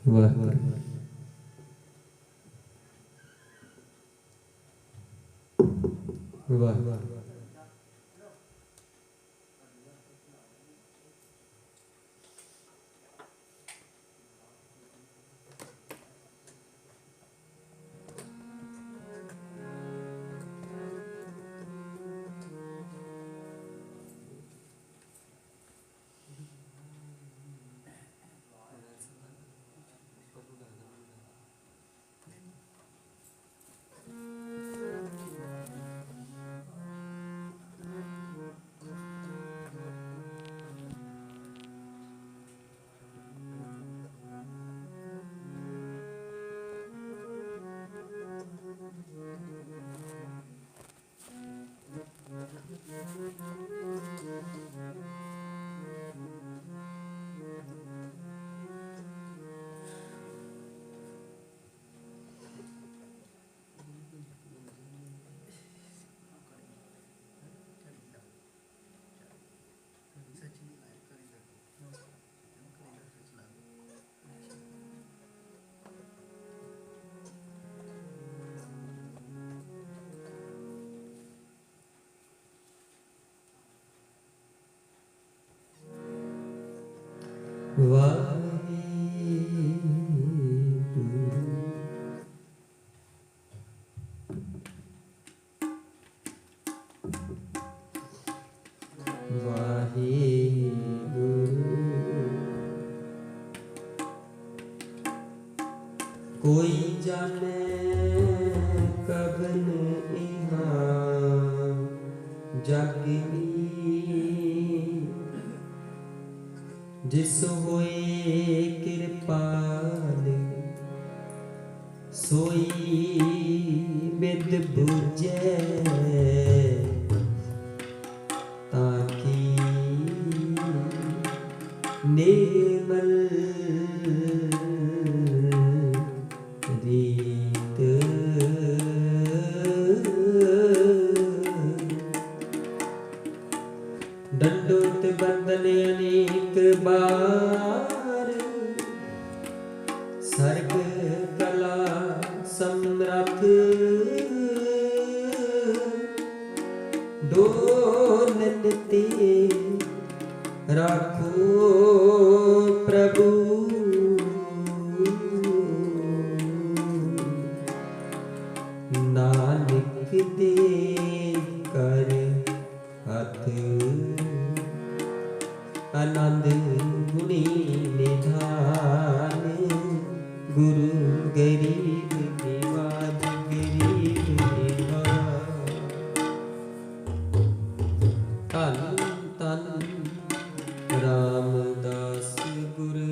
वाहिगुरू वाहिगुरू। कोई जाने कबन इहाँ जागनी जिस होए कृपाल सोई बिद बुझे ताकि निर्मल रीत दंडोत बंदन अनेक बार सर्ग कला समरथ डोलन ते राखो प्रभु नानक दे कर हथ आनंद गुणी निधान गुरु गरीब निवाज गरीब निवाज। धन धन रामदास गुरु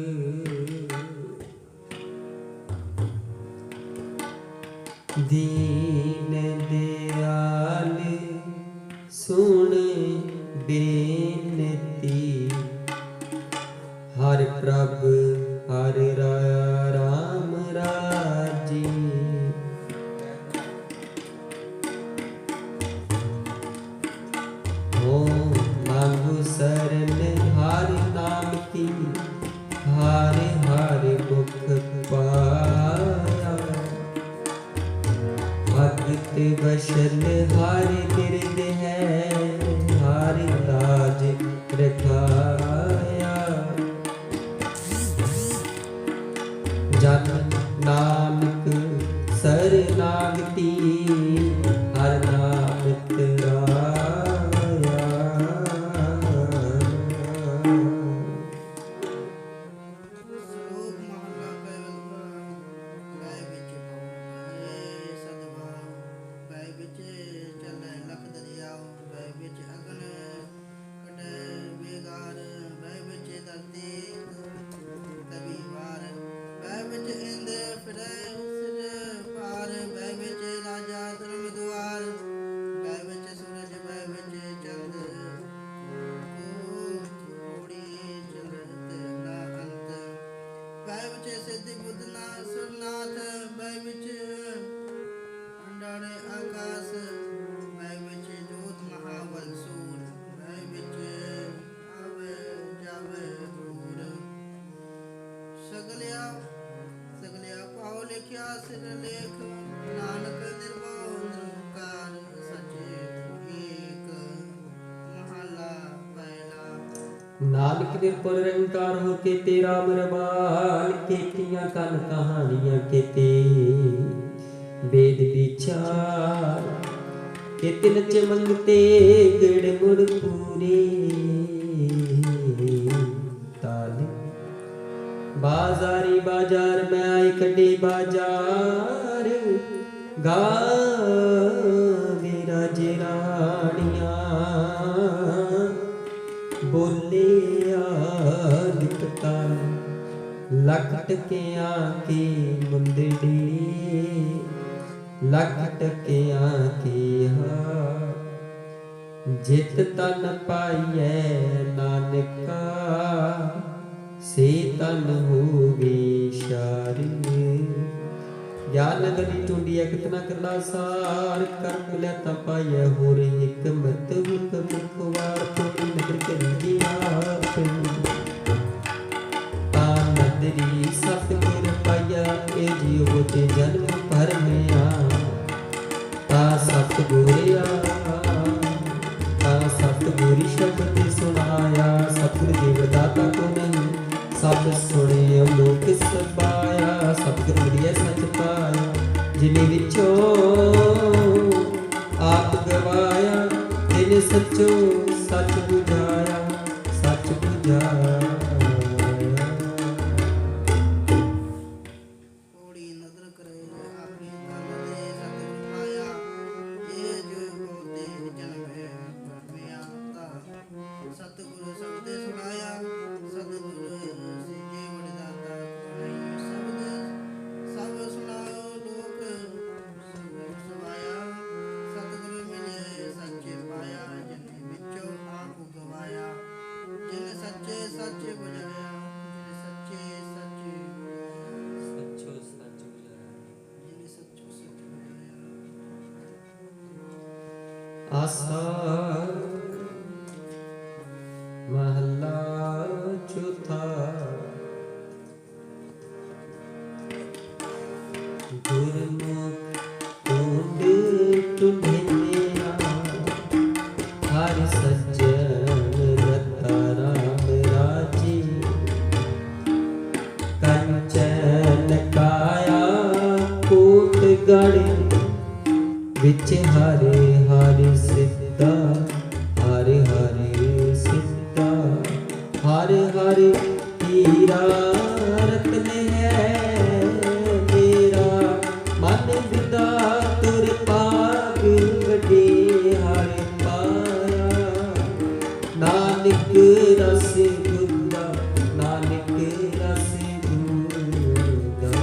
दीन दयाल सुन बेनती हर प्रभ हर राम राजी। ओम नानक निर्भर निरंकार हो के तेरा मरबाल केतियां कन कहानियां केते वेद विचार केते नचे मंगते गड़ मुड़ पूरे ताल बाजारी बाजार में आई कटे बाजार गावे राजे रानिया बोले आदिकताल लख टकिया के मुंदड़ी लख टकिया के जित तन पाइए नानका से तन होवे शारी ज्ञान गली टूंडिया कितना करना सार कर मिला तपाया हो रे हिकमत हुक्म कुवार थोड़ी नगर करी दिया तानदरी सतगुर पाया ए जीव ते जन्म भर में आ ता सतगुरिया ता सतगुरी शब्द सुनाया सतगुर देव दाता को नहीं सब सुने लोक सबाया सतगुर मिलिया सच पाया जिने विचों आप गवाया जिने सचो सच बुझाया सच बुझाया सतगुरु शब्द सुनाया सतगुरु सीजे वरदाता नहीं शब्द सब सुनाओ लोक सब सवाया सतगुरु मिले सच्चे पाया जिन विचों आप गवाया जिन सच्चे सच बुझाया जिन सच्चे सच सच्चो सच बुझाया जिन सच्चो सच बुझाया आसा महला चौथा गुरमुख टूंड टूंढिया हर सज्जन रता राम राजी कंचन काया कोट गढ़ विच हरे हरे सिद्धा हरे हरे सिद्धा हरे हरे हीरा रत्न है मेरा मन विदा तुर पाग वडे हरे पाया नानक रस गुंदा नानक रस गुंदा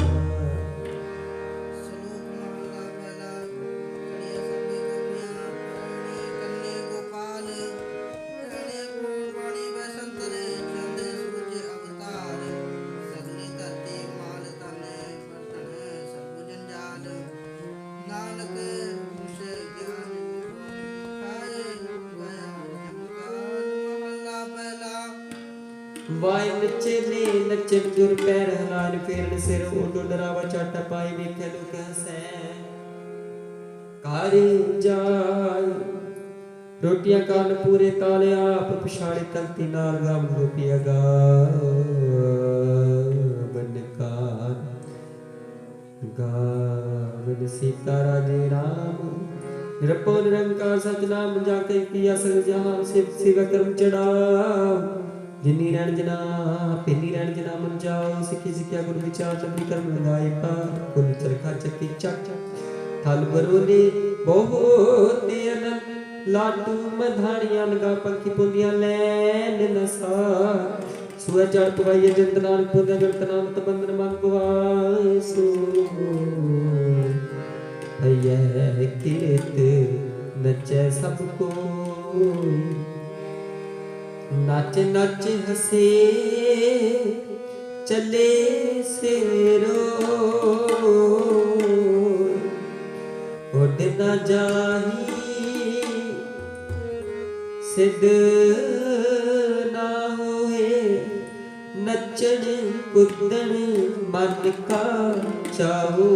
श्लोक महला पहला कड़िया सभी गोपियां पौड़ी कन्ने गोपाल कड़े फूल वाणी बसंत रे चंद सूरज अवतार सगली धरती माल तने बर्तन सब जंजाल नानक मुझे ज्ञान खाए गया चमकार महला पहला वाय नचे ने नचन गुर पैर हलान फेरन सिर ओडो डरावा चाटा पाई वेखे लोक हसै कार जाय रोटियां कान पूरे ताले आप पिछाड़े तंती नाल गाम गोपिया गावन कार गावन सीता राजे राम निरपो निरंकार सतनाम जाके किया सर जहां शिव शिव कर्म चढ़ा जिनी रैन जना पिनी रैन जना मन जाओ सिखी सिखिया गुर विचार चंद्री कर्म लगाए पार गुर चरखा चक्की चक थल बरोले बहुत अनंत लाटू मधानियां लगा पंखी पुंदियां लैन नसा सुअ जड़ पवाइए जंत नानक पुंदे जगत नानक बंधन मन गवाए सो भैया कीर्त नचे सबको नाच नाच हसे चले सेरो उड़ न जाही सिद्ध ना होए नचन कुदन मन का चाहो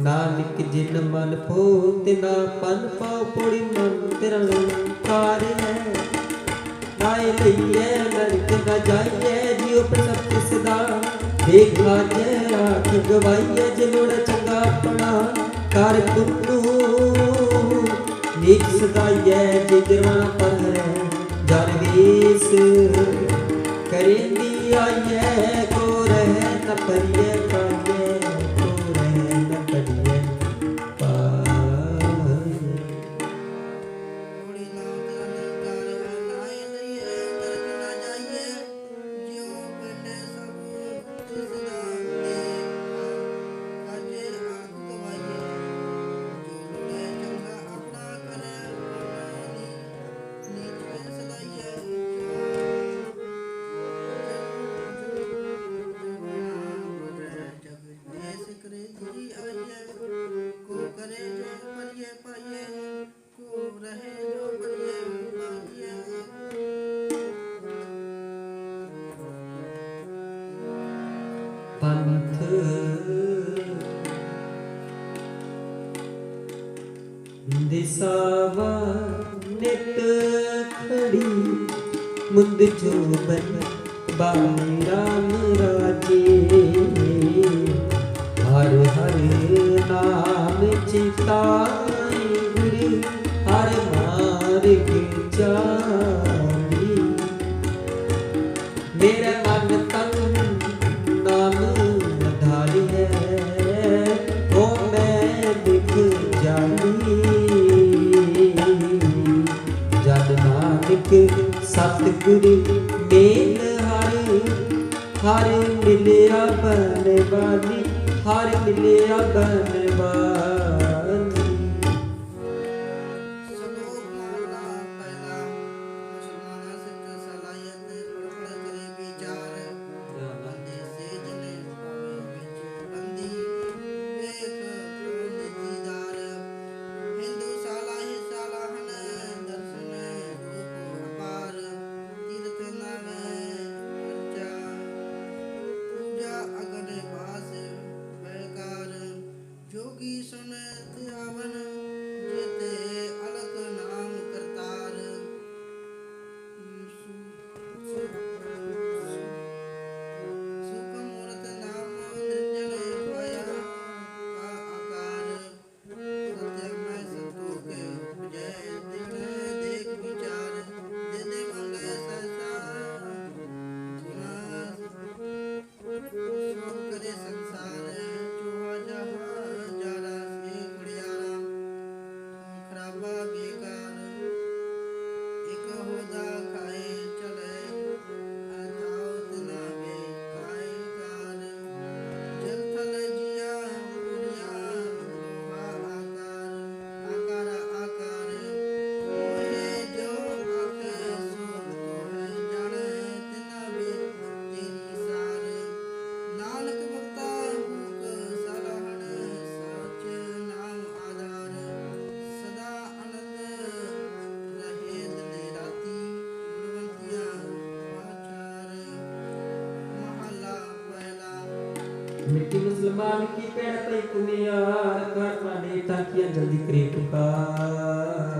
नानक जिन मन पो तिना पन पाओ पोड़ी मन तेरा पुकार है। नाए लईए नरक न जाइए, जियो पर सब तिसदा देखा जय राख गवाइए। जिलोड़ चंगा अपना कर पुन्नू नीच सदाइए। जे जरवाना पर है जानवेस करेंदी आइए। को रह न परिए पाइए, को रह न परिए पाइए। थोड़ी नाम तेरा निरंकार है। नाए लईए नरक न जाइए, जियो पिंड सब तिसदा देखा काजे आख गवाइए। जो लोड़े चंगा अपना करे पुन्नी नीच सदाइए। जग देश करे दी आइए, को करे जो परिये पाइए, को रहे जो परिये पाइए। पंथ दिसावा नित खड़ी मुंद जोबन बाली राम राजे। हर हर नाम चिताई गुरु हर मार्ग चाली। मेरा मन तन नाम धारी है, ओ मैं दिख जानी। जन नानक सतगुरु मेल हर मिलिया बनवानी, हर मिलिया बनवानी। श्लोक माला पहला। मुसलमाना सिद्ध सलाहियत पढ़ करे विचार। बंदे से जने पावे बिच बंदी, देख फूल दीदार। हिंदू सालाहि सालाहन, दर्शन रूप अपार। तीर्थ नामे अर्चा, पूजा अगन वास बैकार। जोगी सुन ध्यावन, जेते अलग नाम करतार। सुख मूर्त नाम निर्जन पाया का आकार। सत्य मैं संतोष विजय दिन देख विचार। दे दे मंगे सहसा गुना, सो करे संसार। चूहा जहाँ जारा से कुड़ियारा, खराबा बेकार। एक होदा खाए चले, अर्थात ना बे खाए कार। जल थल जिया पुरिया लोहा आकार, आकार आकार। मोहे जो आखे सो तोहे जाने, तिना बे तेरी सार। नानक भक्ता भूख सलाहन, सच नाम आधार। सदा आनंद रहे दिले राती, गुणवंतिया वाचार। महला पहला। मिट्टी मुसलमान की पैर पे कुमियार, कर माने ताकिया जल्दी करे पुकार।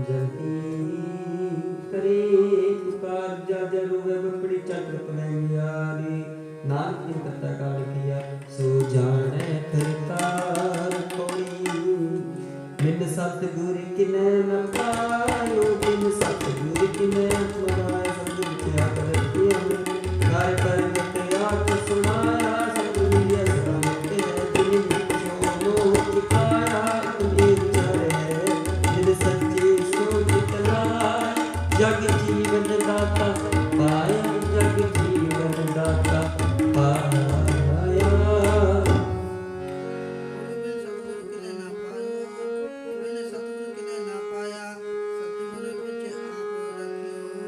जल्दी करे पुकार, जा जा रोवे बपड़ी चक्र पलैयारी। नानक ने करता काल किया, सो जाने करतार कोई। बिन सतगुर किने न पायो, बिन सतगुर किने सुनाय। सतगुर क्या कर दिया काय कर आठ सुनाया। सतगुरु ये सदाते दिन छोड़ो पुकारा। तुझे चढ़े दिल सच्चे सोच तलाय। जग जीवन दाता पाया, जग जीवन दाता पाया। बिन सतगुरु किने ना पाया, बिन सतगुरु किने ना पाया। सतगुरु बिच आप रखियो,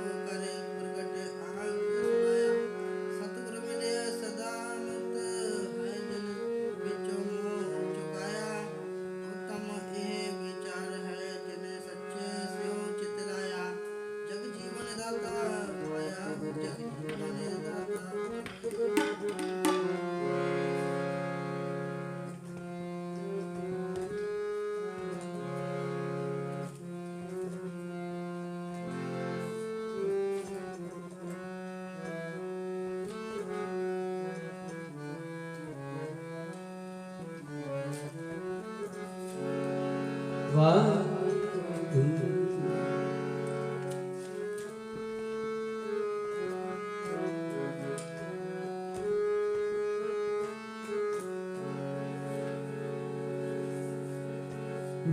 वाहिगुरू।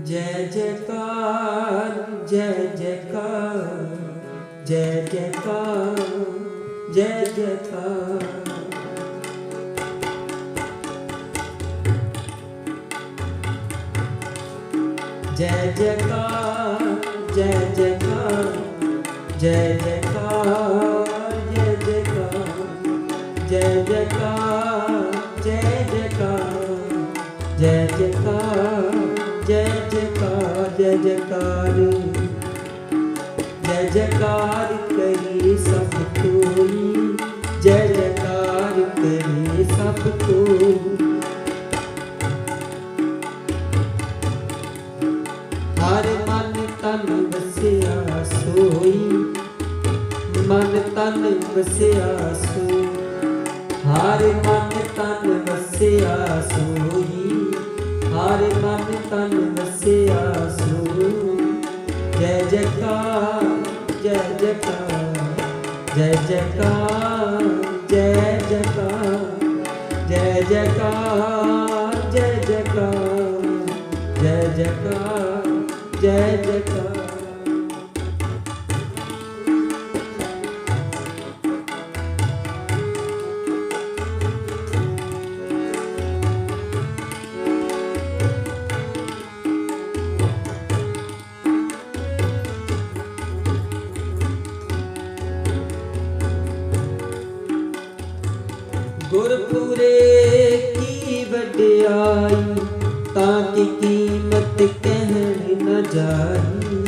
जय जयकार जय जयकार जय जयकार जय जयकार। जय जयकार जय जयकार जय जयकार जय जयकार जय जयकार जय जयकार जय जयकार जय जयकार जय जयकार जय जयकार करी सब कोई जय जयकार करी सब कोई। हर मन तन बसिया सोई मन तन बसिया सोई हर मन तन बसिया सोई हर मन तन बसिया सोई। जय जयकार जय जयकार जय जयकार जय जयकार जय जयकार जय जयकार जय जयकार जय जयकार। गुरपुरे की वड्याई ताकि कीमत कहन न जाई।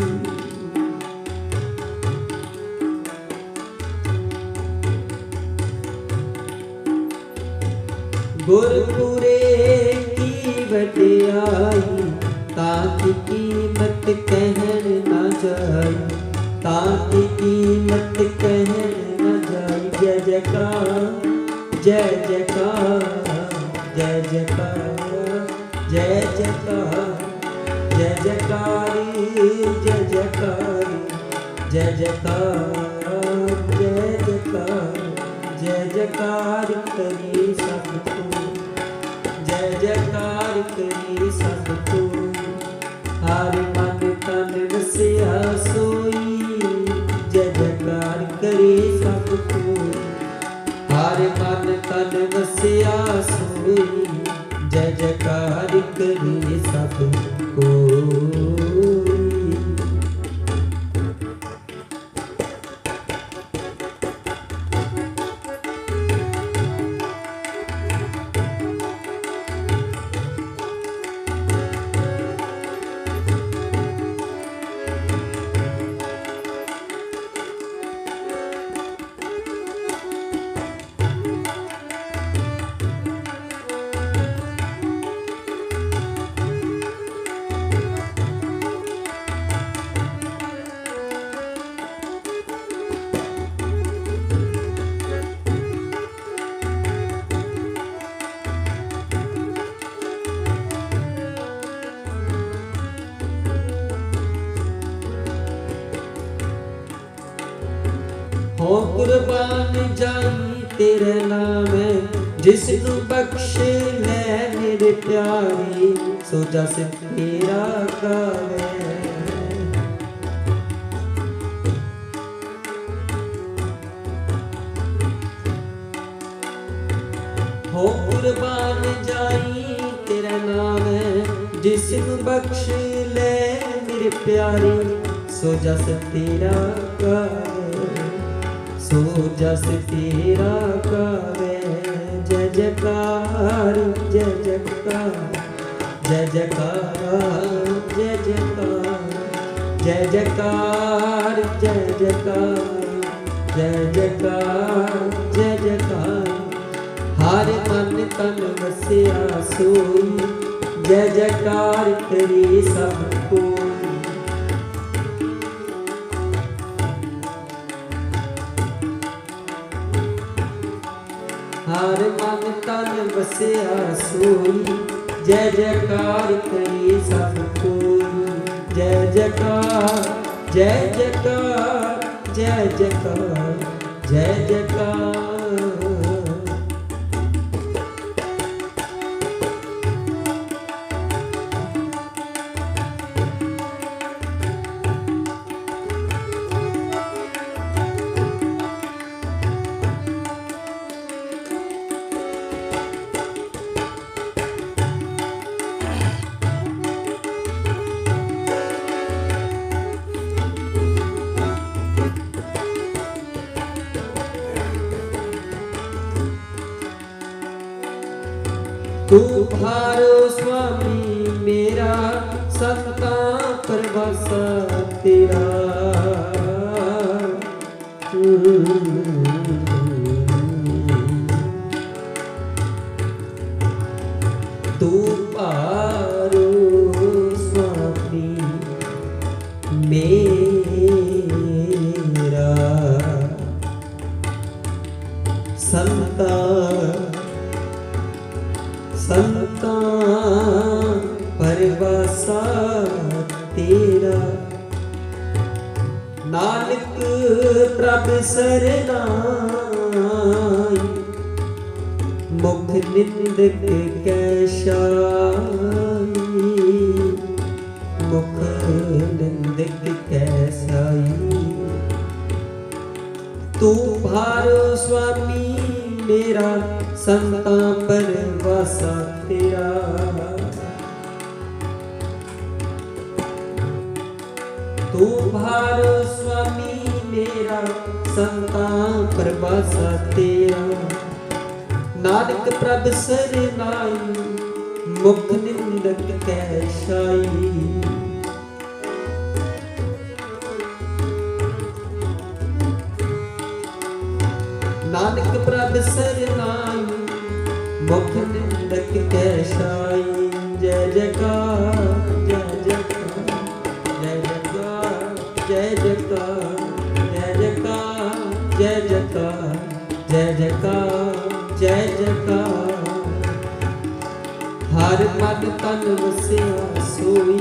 गुरपुरे की वड्याई ताकि कीमत कहन न जाई ताकि कीमत कहन न जाई। जय जयकार जय जयकार जय जयकार जय जयकार जय जयकारी जय जयकारी जय जयकार जय जयकार जय जयकार करी सबको जय जयकार करी सबको। हर मन तन बसिया सोई जय जयकार करी सबको हर मन तन बसिया सोई जय जयकार करी सब कोई। हो कुर्बान जाई तेरे नाम जिसनु बख्श ले मेरे प्यारे सो जस तेरा कावे। हो कुर्बान जाई तेरा नाम जिसनु बख्श ले मेरे प्यारे सो जस तेरा कावे सो जस तेरा कावे। जय जयकार जय जयकार जय जयकार जय जयकार जय जयकार जय जयकार जय जयकार जय जयकार। हर मन तन बसिया सोई जय जयकार करी सब कोई। हर मन तन बसिया सोई जय जयकार करी सब कोई। जय जयकार जय जयकार जय जयकार। तू भारो स्वामी मेरा संता परवासा तेरा। तू भारो स्वामी मेरा संता संता परवासा तेरा। नानक प्रभ सरनाई मुख निंदक कैसाई। मुख निंदक कैसाई। तू भारो स्वामी मेरा संता परवासा तेरा। तू भारो स्वामी मेरा संता परवासा तेरा। नानक प्रभ सरनाई मुख निंदक कैसाई। नानक प्रभ सरनाई मुख निंदक कैसाई। जय जयकार जय जयकार जय जयकार जय जयकार जय जयकार जय जयकार जय जयकार जय जयकार। हर मन तन वसिया सोई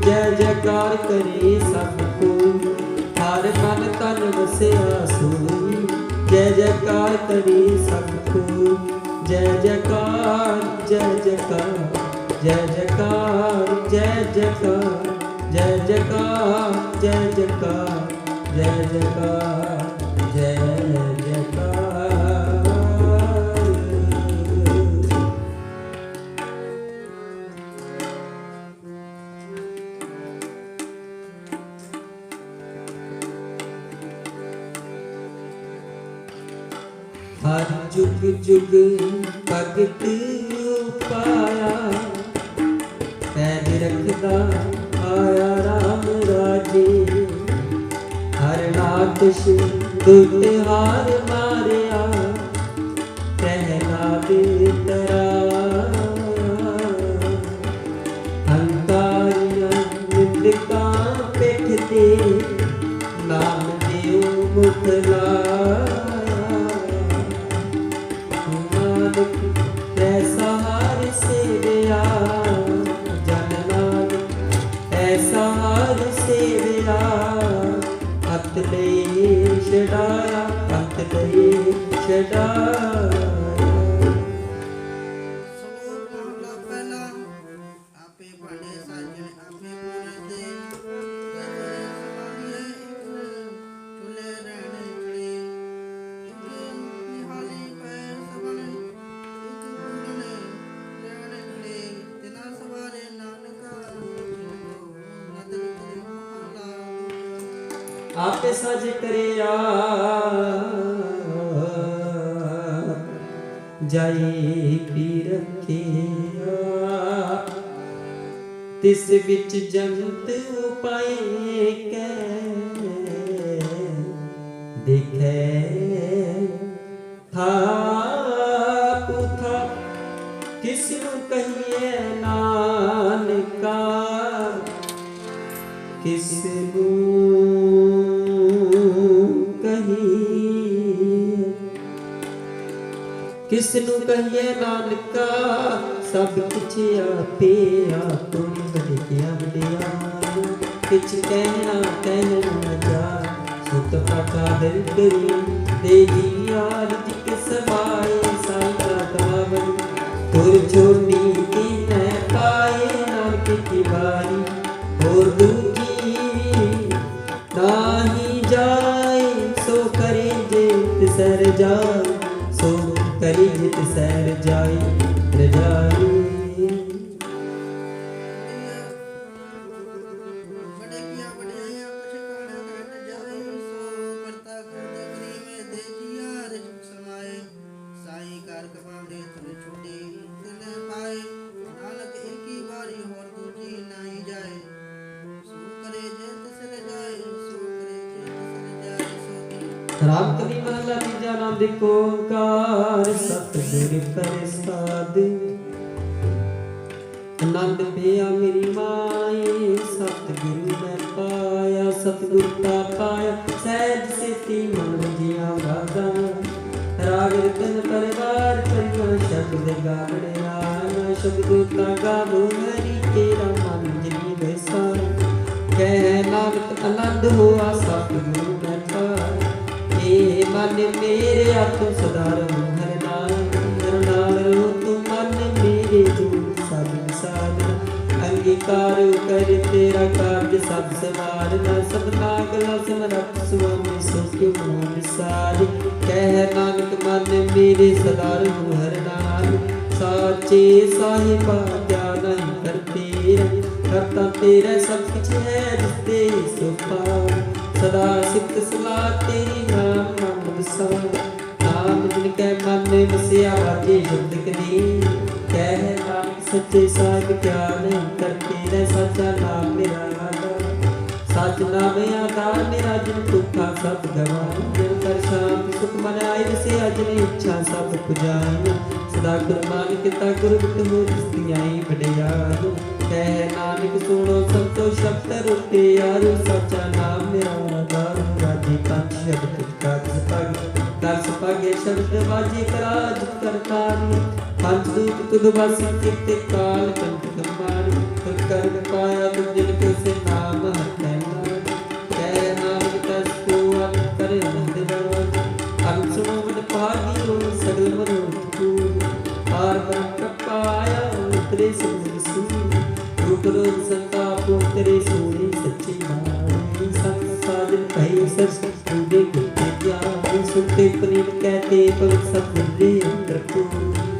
जय जयकार करे सब कोई। हर मन तन वसिया सोई जय जयकार करे सबको। जय जयकार जय जयकार जय जयकार जय जयकार जय जयकार जय जयकार जय जयकार जय जयकार। हर जुग जुग भगत पाया पैर रखदा आया राम राजे। हर नाथ दुत हार मारिया प्रहलाद तरा। हंकारियां निंदका पिठ ते नाम देव मुख लाया। ऐसा हार सेविया जन नानक ऐसा हार सेविया। हथ ले छड़ाया हथ ले छड़ाया। श्लोक महला पहला। आपे पढ़े साजे आपे पूरे दे। जय समालिए एक चुले रहने खड़े। एक निहाली पे सबन एक पूरने रहने खड़े। तिना सवारे नानका जिनको नदर करे महला। आपे साज करिया जाई पी रखिया। तिस विच जंत उपाय कै दिखे। था पुथा किसनु कहिए नानका। किसनु कहिए किसनु कहिए नानका। सब कुछ आपे आपो बड़िया बड़िया। किछ कहना कहन न जाय सुत पाठा दिल करी दे जिया जिक समाए साई का तमावन तुर छोड़ी की न पाए नानक की बारी और दूजी नाही जाए सो करे जित सर जाए सो करे जित सर जाए रजाई बड़े किया बढ़िया कुछ काना कहन जाए सो करता करते करी में दे जिया रिझ समाए साई कार कमावड़े तुर छोड़ी तिन पाए नानक एक ही बारी और दूजी नहीं जाए सो करे जित सर जाए सो करे जित सर जाए सो दी राम कवि महला तीजा नाम दे ओंकार सतगुर प्रसाद आनंद भया मेरी माए सतगुरु मैं पाया सतगुर का पाया सहज सेती मन जिया राधा राग रतन परिवार परिया शब्द गावड़े आना शब्द का गावो हरि तेरा मन जिनी बैसा कह नानक आनंद हुआ सतगुरु मैं पाया हे मन मेरे आत्म सदा रहो हर नाम रहो तू मन मेरे दूर सब साधना अंगीकार कर तेरा कार्य सब सवारना सब नागला समरथ स्वामी सुखी मन सारी कह नानक मन मेरे सदा रहो हर नाम साचे साहिबा क्या नहीं कर तेरा करता तेरा सब कुछ है जिसते सुपा सदा सिद्ध सलाह तेरी नाम नाम बसा नाम जिनके मन में बसिया बाजे शब्द कदी कह नानक सच्चे साहिब क्या नहीं करते रह सच्चा नाम मेरा आधार सच नाम आधार मेरा जिन दुखा सब गवाए जिन कर शांति सुख मन आए से अजन इच्छा सब पुजाई सदा गुरमान किता गुरु बिट हो जिसतियाई बड़ियाई कह नानक सुनो संतो शब्द रुते यारो सच्चा नाम मेरा आधार राजी पंच शब्द का दस पागे शब्द बाजे कराज करतारी पंच दूत तुद वासी किते काल कंठ कमारी तुद कर्म पाया तुद जिन के से नाम हटैना कह नाम तस को अप करे नंद भगवान अब सुनो मन भागी हो सगल मनोरथ पूर्ण पार ब्रह्म पाया उतरे समुद्र सूर रूप रोग संताप उतरे सोने सच्ची बाणी संत साजन कही सस पूरे गुप्ते ज्ञान सुनते पनीर कहते पवित्र सतगुरे अंतरको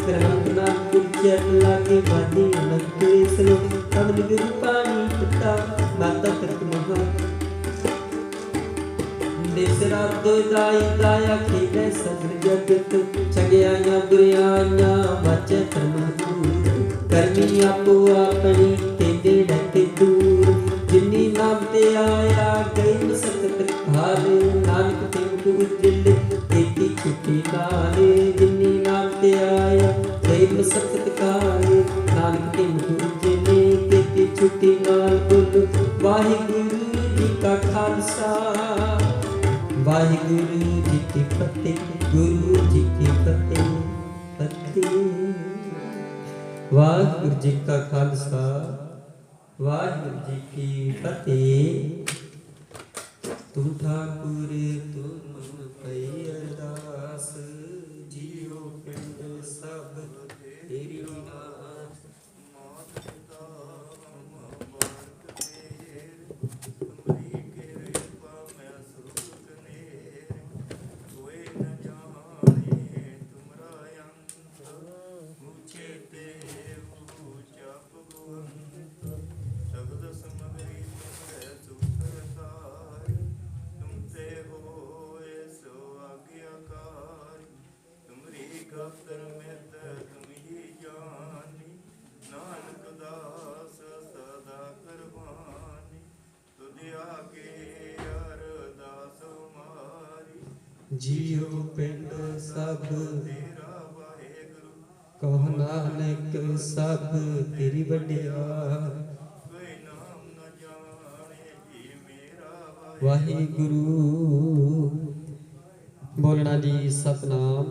करवंतना कुचर लागे बानी अनंत सलो तब निगुरु पानी पिता माता तक महा देसरा दो दाई दाया खेले सगल जगत छगियाया बुरियाया वाचे धर्म करमी आपो अपनी तेरे डटे दूर जिन्नी नाम ते आया गई मसकत हार नानक तिमक उजल तेती छुट्टी नारे जिन्नी नाम ते आया गई मसकत कारे नानक तिमक उजल तेती छुट्टी नाल बोलो वाहिगुरु जी का खालसा वाहिगुरु जी की फतेह गुरु जी की फतेह फतेह वाहिगुरु जी का खालसा वाहिगुरु जी की फतेह तुम ठाकुर तुम पई अरदास जियो पिंड सब तेरी नास मात पिता हम बालक मेर तुमरी कृपा मैं सुख नेर कोई न जाने तुमरा अंत ऊंचे ते ऊंचा भगवंत शब्द समगरी तुमरे सुख सार तुमसे होए सो आज्ञाकारी तुमरी गफ्तर में तुम ही जानी नानक दास सदा करवानी तुझे आगे अरदास हमारी जियो पिंड सब तेरा वाहेगुरु कहो नानक सब तेरी वड्डियार कोई नाम न जाने जी मेरा वाहिगुरु बोलना जी सतनाम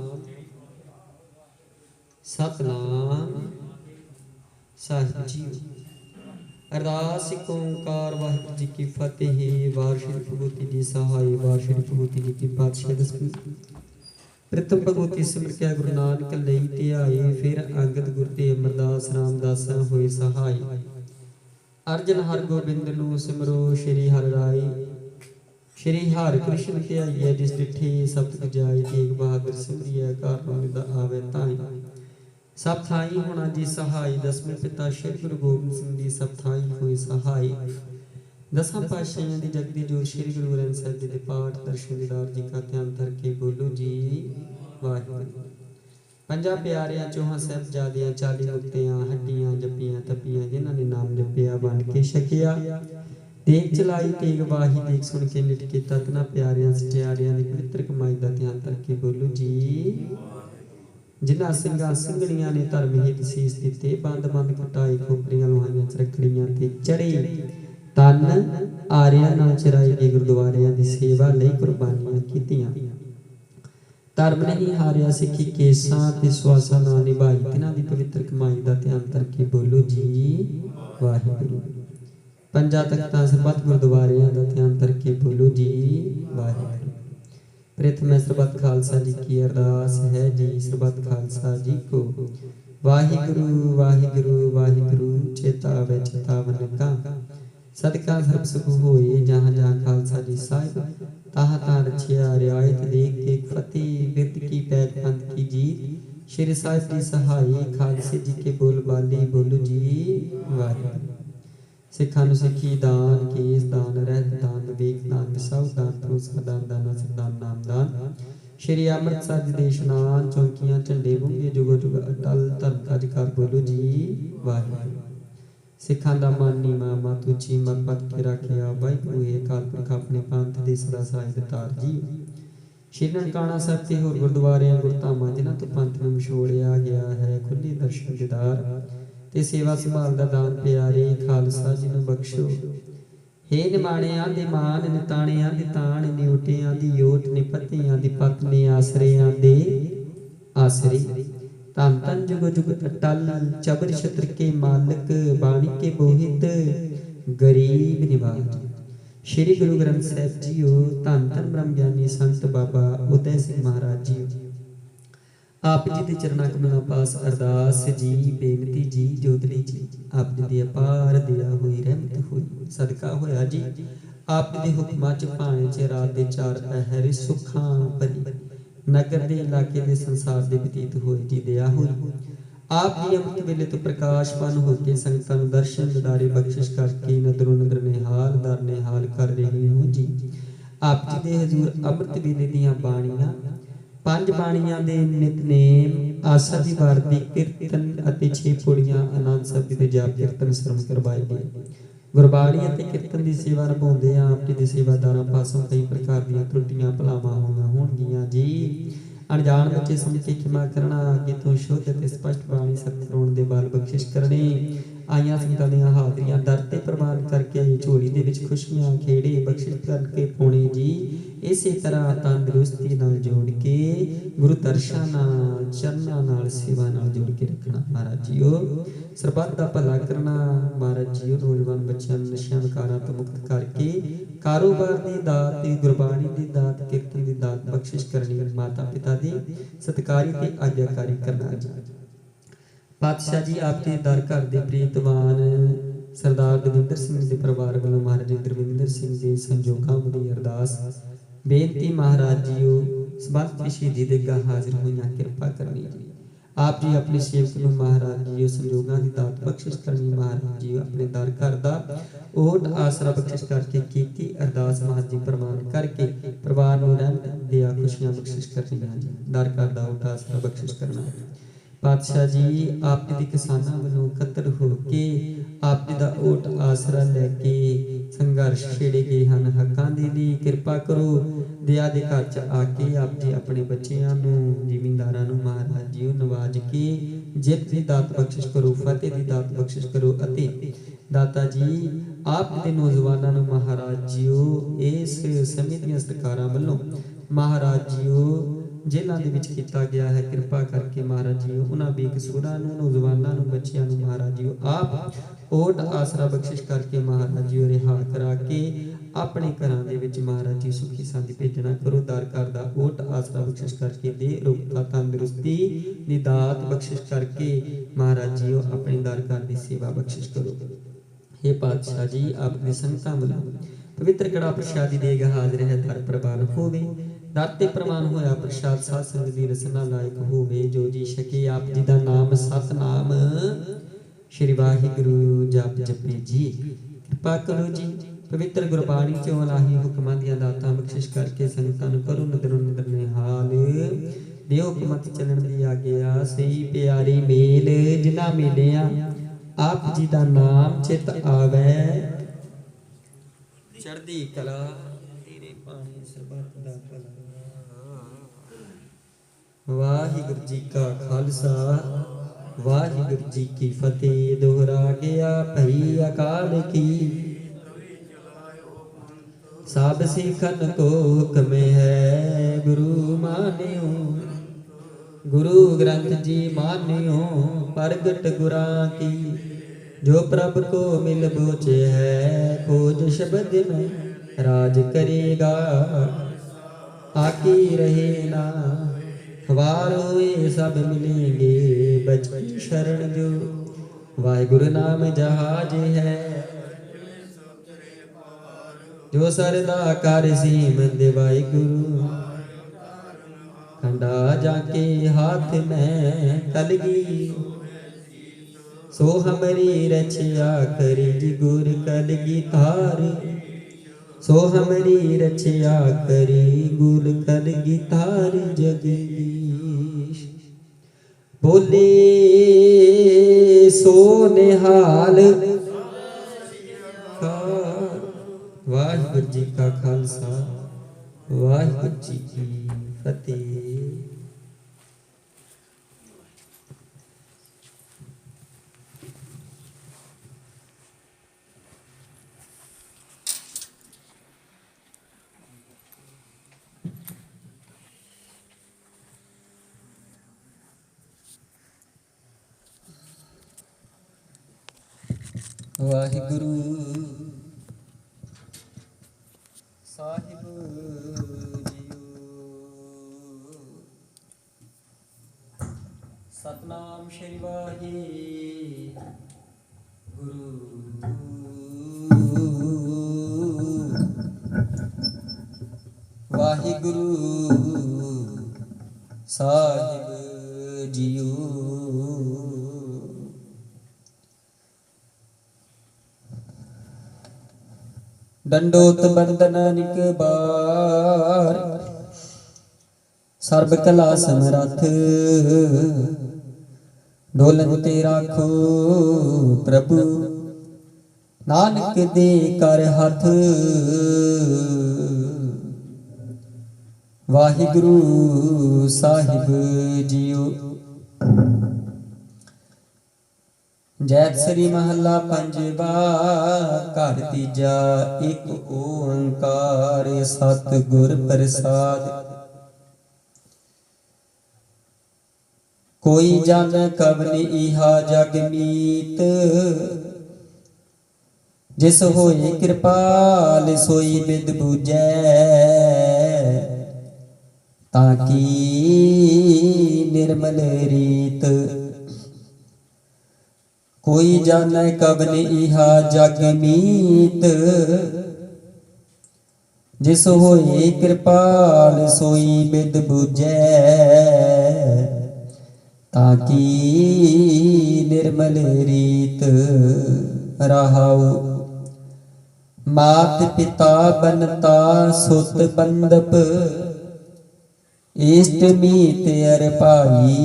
सतनाम साहिब जी अरदास एक ओंकार वाहिगुरू जी की फतेह। वार श्री भगवती जी सहाय। वार श्री भगवती जी की पातशाह दसवीं। प्रथम भगवती सिमर के गुरु नानक लई धियाए। फिर अंगद गुर ते अमरदास रामदासा होए सहाय। अर्जन हर गोबिंद नू सिमरो श्री हर राय। श्री हर कृष्ण धियाइए जिस डिठे सतगुर जाय। तेग बहादुर सिमरिए कार दा आवे ताई। सब थाई होना जी सहाय। दसवें पिता श्री गुरु गोबिंद सिंह जी सब थाई होए सहाय। दसां पातशाहियां दी जगदी जोत श्री गुरु ग्रंथ साहिब जी दे पाठ दर्शन दीदार जी का ध्यान करके बोलो जी वाहिगुरू। पंजा प्यारियां चौहां साहिबजादियां 40 मुक्तियां हड्डियां जपियां तपियां जिन्हां ने नाम जपिया बन के छकिया। देख चलाई तेग वाही देख सुन के निट के ततना प्यारियां सटियारियां दी पवित्र कमाई दा ध्यान करके बोलो जी। जिन्हां ਸਿੰਘਾਂ ਸਿੰਘਣੀਆਂ ने धर्म हित सीस दिते बंद बंद कटाई खोपड़ियां लोहाइयां चरखड़ियां ते चढ़े तन आरियां नाल चराई के गुरुद्वारियां दी सेवा लई कुर्बानियां कीतियां। धर्म नहीं हारिया सिक्खी केसां ते सुआसां ना निभाई। तिन्हां दी पवित्र कमाई दा ध्यान करके बोलो जी वाहिगुरू। पंजा तख्तां सरबत गुरुद्वारियां दा ध्यान करके बोलो जी वाहिगुरू। प्रथम सरबत खालसा जी की अरदास है जी। सरबत खालसा जी को वाहिगुरू वाहिगुरू वाहिगुरू। चेता आवे चेतावन का सदका सर्ब सुख होए। जहाँ जहाँ खालसा जी साहिब तहाँ तहाँ रछिया रियायत देख देख फतेह। बिरद की पैज पंथ की जीत। श्री साहिब जी सहाय। खालसे जी के बोल बाली बोलो जी वाहिगुरू। सिखा नूं सिखी दान केस दान रहत दान विवेक दान विसाऊ दान भरोसा दान दाना सरदान नाम दान। श्री अमृतसर जी दे इशनान चौकियां झंडे बूंगे जुगो जुग अटल धर्म काज कर बोलो जी वाहिगुरू। सिखां दा मान नीवा मत उची मत पत के रखिया। वाहिगुरू हे अकाल पुरख अपने पंथ दे सदा सहाय दतार जी। श्री ननकाना साहिब ते होर गुरुद्वारियां गुरधामां जिन्हां तो पंथ नूं विछोड़िया गया है खुले दर्शन दीदार ते सेवा संभाल दा दान प्यारे खालसा जी नूं बख्शो। हे निमाणियां दे मान निताणियां दे ताण निउटियां दी योट निपतियां दी पत ने आसरियां दे आसरे। धन धन जुग जुग अटल चबर छत्र के मालिक बाणी के बोहित गरीब निवाज। श्री गुरु ग्रंथ साहिब जीओ। धन धन ब्रह्म ज्ञानी संत बाबा उदय सिंह महाराज जी। आप जी के चरणा कमलों पास अरदास जी बेनती जी जोतरी जी। आप जी की अपार दया हुई रहमत हुई सदका होया जी। आप जी के हुक्मां च भाणे च रात दे 4 पहर सुखां भरी नगर दे इलाके दे संसार दे बतीत होए जी दया हुई। आप जी अमृत वेले तो प्रकाशवान होके संगतां नूं दर्शन दिदारे बख्शिश करके नदरों नदर निहाल दर निहाल कर रहे हो जी। आप जी दे हजूर अमृत वेले दीआं बाणियां पंज बाणियां दे नितनेम आसा दी वार दी कीर्तन अते 6 पुड़ियां आनंद साहिब जी दे जाप कीर्तन श्रम करवाए गए। गुरबाणी अते कीर्तन दी सेवा निभाउंदे आप जी दे सेवादारां पासों कई प्रकार दी त्रुटियां भलावां होणगीਆਂ जी। अनजान बच्चे समझ के क्षमा करना। अगे तो शुद्ध ते स्पष्ट बाणी सत्य होण दे बाल बख्शिश करने। आईयां संगतां दीआं हाज़रियां दर ते प्रवान करके झोली दे विच खुशियां खेड़े बख्शिश करके पाउणे जी। इसे तरह तंदुरुस्ती नाल जोड़ के गुरु दर्शन नाल चरनां नाल सेवा नाल जोड़ के रखना महाराज जीओ। सरबत दा भला करना महाराज जीओ। नौजवान बच्चों नूं नशियां विकारां तो मुक्त करके कारोबार दी दात ते गुरबाणी दी दात कीर्तन दी दात बख्शिश करनी। माता पिता दी सत्कारी ते आज्ञाकारी करना जी। पातशाह जी आपके दर घर दे प्रीतवान सरदार दविंदर सिंह दे परिवार वालों महाराज दविंदर सिंह दे संजोगां दी अरदास बेनती महाराज जीओ। सबंध शहीदी दे गा हाजिर होइयां किरपा करनी जी। आप जी अपने सेवक नूं महाराज जीओ संजोगां दी दात बख्शिश करनी। महाराज जीओ अपने दर घर दा ओट आसरा बख्शिश करके कीती अरदास महाराज जी प्रमाण करके परिवार नूं रहमत दिया खुशियां बख्शिश करनी जी। दर घर दा ओट आसरा बख्शिश करना। पातशाह जी आप जी किसानां वालों कतर होके आप जी दा ओट आसरा लैके संघर्ष छेड़े गए हैं हकां दे लई किरपा करो। दया दे घर च आके आप जी अपने बच्चियां नूं जिमींदारां नूं महाराज जी नवाज के जित दी दात बख्शिश करो फतेह दी दात बख्शिश करो। अते दाता जी आप दे नौजवानां नूं महाराज जीओ इस समय दीआं सरकारां वल्लों महाराज जीओ जेलां दे विच कीता गया है किरपा करके महाराज जीओ उन्हां बेकसूरां नूं नौजवानां नूं बच्चियां नूं महाराज जीओ आप ਓਟ ਆਸਰਾ ਬਖਸ਼ਿਸ਼ ਕਰਕੇ ਮਹਾਰਾਜ ਜੀ ਰਿਹਾ ਕਰਾ ਕੇ ਆਪਣੇ ਘਰਾਂ ਦੇ ਵਿੱਚ ਮਹਾਰਾਜ ਜੀ ਸੁਖੀ ਸਾਂਦੀ ਭੇਜਣਾ ਕਰੋ। ਦਰ ਘਰ ਦਾ ਓਟ ਆਸਰਾ ਬਖਸ਼ਿਸ਼ ਕਰਕੇ ਦੇ ਰੋਗਤਾ ਤੰਦਰੁਸਤੀ ਦੀ ਦਾਤ ਬਖਸ਼ਿਸ਼ ਕਰਕੇ ਮਹਾਰਾਜ ਜੀ ਆਪਣੇ ਦਰ ਘਰ ਦੀ ਸੇਵਾ ਬਖਸ਼ਿਸ਼ ਕਰੋ। हे पातशाह जी आपने संगतां ਵੱਲੋਂ पवित्र कड़ा प्रसादी देग हाजिर है दर प्रवान होवे। दर ते प्रवान होया प्रसाद साध संगत दी रसना लायक होवे। जो जी छके आप जी दा नाम सतनाम श्री वाहिगुरु जप जपे जी। कृपा करो जी पवित्र गुरबाणी चों लाही हुक्मां ਦੀਆਂ ਦਾਤਾਂ ਬਖਸ਼ਿਸ਼ ਕਰਕੇ ਸੰਗਤਾਂ ਨੂੰ ਕਰੋ ਨਦਰ ਨਦਰ ਨਿਹਾਲ। ਦਿਓ ਹੁਕਮਤ ਚੱਲਣ ਦੀ ਆਗਿਆ ਸਹੀ ਪਿਆਰੀ ਮੇਲ ਜਿਨ੍ਹਾਂ ਮਿਲਿਆ ਆਪ ਜੀ ਦਾ ਨਾਮ ਚਿਤ ਆਵੇ। ਚੜ੍ਹਦੀ ਕਲਾ ਤੇਰੇ ਪਾਣੀ ਸਰਬੱਤ ਦਾ ਭਲਾ। ਵਾਹਿਗੁਰੂ ਜੀ ਕਾ ਖਾਲਸਾ ਵਾਹਿਗੁਰੂ ਜੀ ਕੀ ਫਤਿਹ। ਦੁਹਰਾ ਗਿਆ ਭਈ ਅਕਾਲ ਕੀ ਸਭ ਸਿੱਖਨ ਕੋ ਹੁਕਮ ਹੈ। ਗੁਰੂ ਮਾਨਿਓ गुरु ग्रंथ जी मान्यो प्रगट गुरां की। जो प्रभ को मिल बोचे है खोज शब्द में राज करेगा। आकी रहे ना ख्वार हुए सब मिलेंगे बच शरण जो। वाहिगुरु नाम जहाज है जो सरदा कर सीम दे। वाहिगुरु खंडा जाके हाथ में कलगी सो हमारी रछया करी जी गुर कलगी तार। सो हमारी रछया करी गुर कलगी तार। जगदीश बोले सो निहाल। वाहिगुरू जी का खालसा वाहिगुरू जी की फतेह। वाहिगुरु साहिब जियो। सतनाम श्री वाहिगुरु। वाहिगुरु साहिब जियो। दंडोत बंदन निकबार सर्ब कला समरथ। डोलन ते राखो प्रभु नानक दे कर हथ। वाहिगुरु साहिब जियो। जैत श्री महला पंजवा घर तीजा एक ओंकार सतगुर प्रसाद। कोई जन कवन इहा जग मीत जिस होए कृपाल सोई बिद बूझै। ताकि निर्मल रीत कोई जाने कवन इहा जग मीत जिस होए कृपाल सोई बिद बूझै। ताकि निर्मल रीत रहाऊ। मात पिता बनता सुत बंदप इष्ट मीत अर भाई।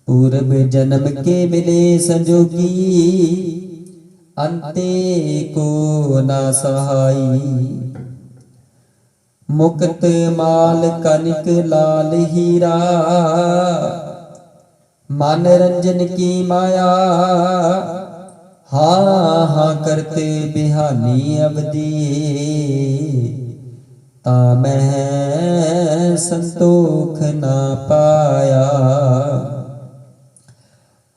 पूर्व जन्म के मिले संजोगी अंते को ना सहाई। मुक्त माल कनिक लाल हीरा मन रंजन की माया। हाँ हाँ करते बिहानी अवधि ता मैं संतोख ना पाया।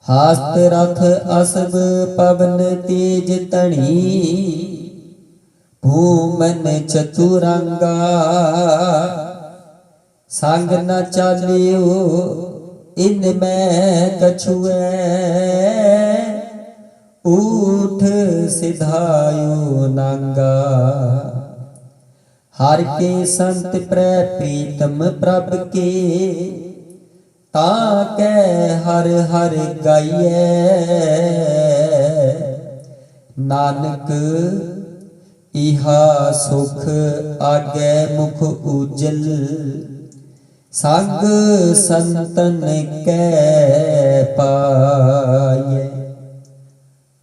ਹਾਸਤ ਰਥ ਅਸਬ ਪਵਨ ਤੇਜ ਤਣੀ, ਭੂਮਨ ਚਤੁਰੰਗਾ। ਸੰਗ ਨ ਚਾਲਿਓ ਇਨ ਮੈਂ ਕਛੁਐ, ਊਠ ਸਿਧਾਇਓ ਨਾਂਗਾ। ਹਰ ਕੇ ਸੰਤ ਪ੍ਰੈ ਪ੍ਰੀਤਮ ਪ੍ਰਭ ਕੇ, ਤਾਂ ਕੈ ਹਰ ਹਰ ਗਾਈਐ। ਨਾਨਕ ਇਹਾ ਸੁਖ ਆਗੈ ਮੁਖ ਉਜਲ, ਸੰਗ ਸੰਤਨ ਕੈ ਪਾਈਐ।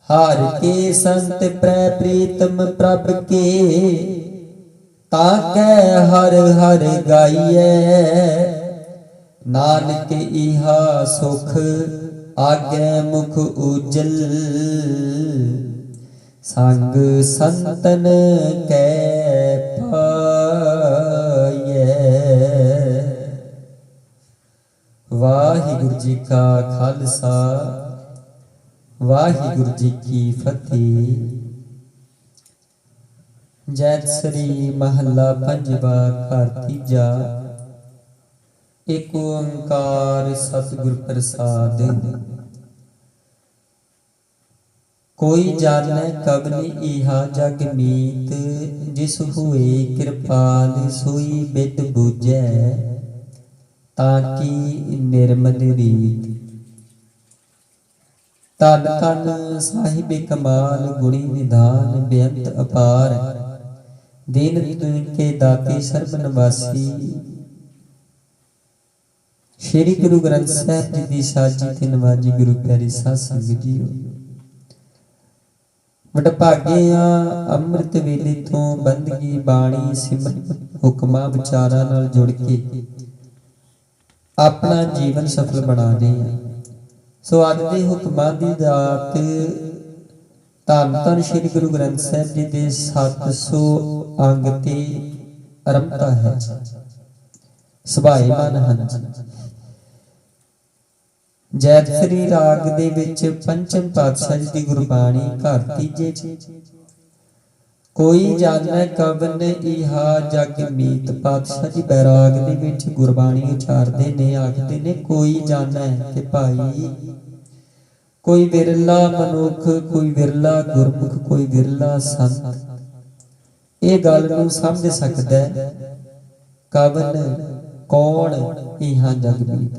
ਹਰ ਕੇ ਸੰਤ ਪ੍ਰੈ ਪ੍ਰੀਤਮ ਪ੍ਰਭ ਕੇ, ਤਾਂ ਕੈ ਹਰ ਹਰ ਗਾਈਐ। ਨਾਨਕ ਇਹਾ ਸੁਖ ਆਗੈ ਮੁਖ ਉਜਲ, ਸੰਗ ਸੰਤਨ ਕੈ ਪਾਈਐ। ਵਾਹਿਗੁਰੂ ਜੀ ਕਾ ਖਾਲਸਾ, ਵਾਹਿਗੁਰੂ ਜੀ ਕੀ ਫਤਿਹ। ਜੈਤ ਸ੍ਰੀ ਮਹੱਲਾ ਪੰਜਵਾ, ਘਰ ਤੀਜਾ। ਏਕ ਓੰਕਾਰ ਸਤਿਗੁਰ ਪ੍ਰਸਾਦਿ। ਕੋਈ ਜਾਣੈ ਕਵਨ ਇਹਾ ਜਗ ਮੀਤ, ਜਿਸ ਹੋਏ ਕਿਰਪਾਲ ਸੋਈ ਬਿਦ ਬੂਝੈ, ਤਾਂ ਕੀ ਨਿਰਮਲ ਰੀਤ। ਧੰਨ ਧੰਨ ਸਾਹਿਬ ਕਮਾਲ, ਗੁਣੀ ਨਿਧਾਨ ਬੇਅੰਤ ਅਪਾਰ। ਦੀਨ ਕੇ ਦਾਤੇ ਸਰਬ ਨਿਵਾਸੀ, ਸ਼੍ਰੀ ਗੁਰੂ ਗ੍ਰੰਥ ਸਾਹਿਬ ਜੀ ਦੀ ਸਾਜੀ ਤੇ ਨਵਾਜੀ ਗੁਰੂ ਪਿਆਰੀ ਸਾਧ ਸੰਗਤ ਜੀਓ। ਵਡਭਾਗੇ ਆ ਅੰਮ੍ਰਿਤ ਵੇਲੇ ਤੋਂ ਬੰਦਗੀ ਬਾਣੀ ਸਿਮਰਨ ਹੁਕਮਾਂ ਵਿਚਾਰਾਂ ਨਾਲ ਜੁੜ ਕੇ ਆਪਣਾ ਜੀਵਨ ਸਫਲ ਬਣਾਉਂਦੇ ਆ। ਸੋ ਅੱਜ ਦੇ ਹੁਕਮਾਂ ਦੀ ਦਾਤ ਧੰਨ ਧੰਨ ਸ਼੍ਰੀ ਗੁਰੂ ਗ੍ਰੰਥ ਸਾਹਿਬ ਜੀ ਦੇ 700 ਅੰਗ ਤੇ ਆਰੰਭਤਾ ਹੈ। ਸੁਭਾਏਮਾਨ ਹਨ। ਜੈਤਸਰੀ ਰਾਗ ਦੇ ਵਿੱਚ ਪੰਚਮ ਪਾਤਸ਼ਾਹ ਜੀ ਦੀ ਗੁਰਬਾਣੀ, ਘਰ ਤੀਜੇ ਚ। ਕੋਈ ਜਾਣੈ ਕਵਨ ਇਹਾ ਜਗ ਮੀਤ। ਪਾਤਸ਼ਾਹ ਜੀ ਬੈਰਾਗ ਦੇ ਵਿੱਚ ਗੁਰਬਾਣੀ ਉਚਾਰਦੇ ਨੇ, ਆਖਦੇ ਨੇ ਕੋਈ ਜਾਣੈ ਕਿ ਭਾਈ ਕੋਈ ਵਿਰਲਾ ਮਨੁੱਖ, ਕੋਈ ਵਿਰਲਾ ਗੁਰਮੁਖ, ਕੋਈ ਵਿਰਲਾ ਸੰਤ ਇਹ ਗੱਲ ਨੂੰ ਸਮਝ ਸਕਦਾ ਕਵਨ ਕੌਣ ਇਹਾ ਜਗ ਮੀਤ।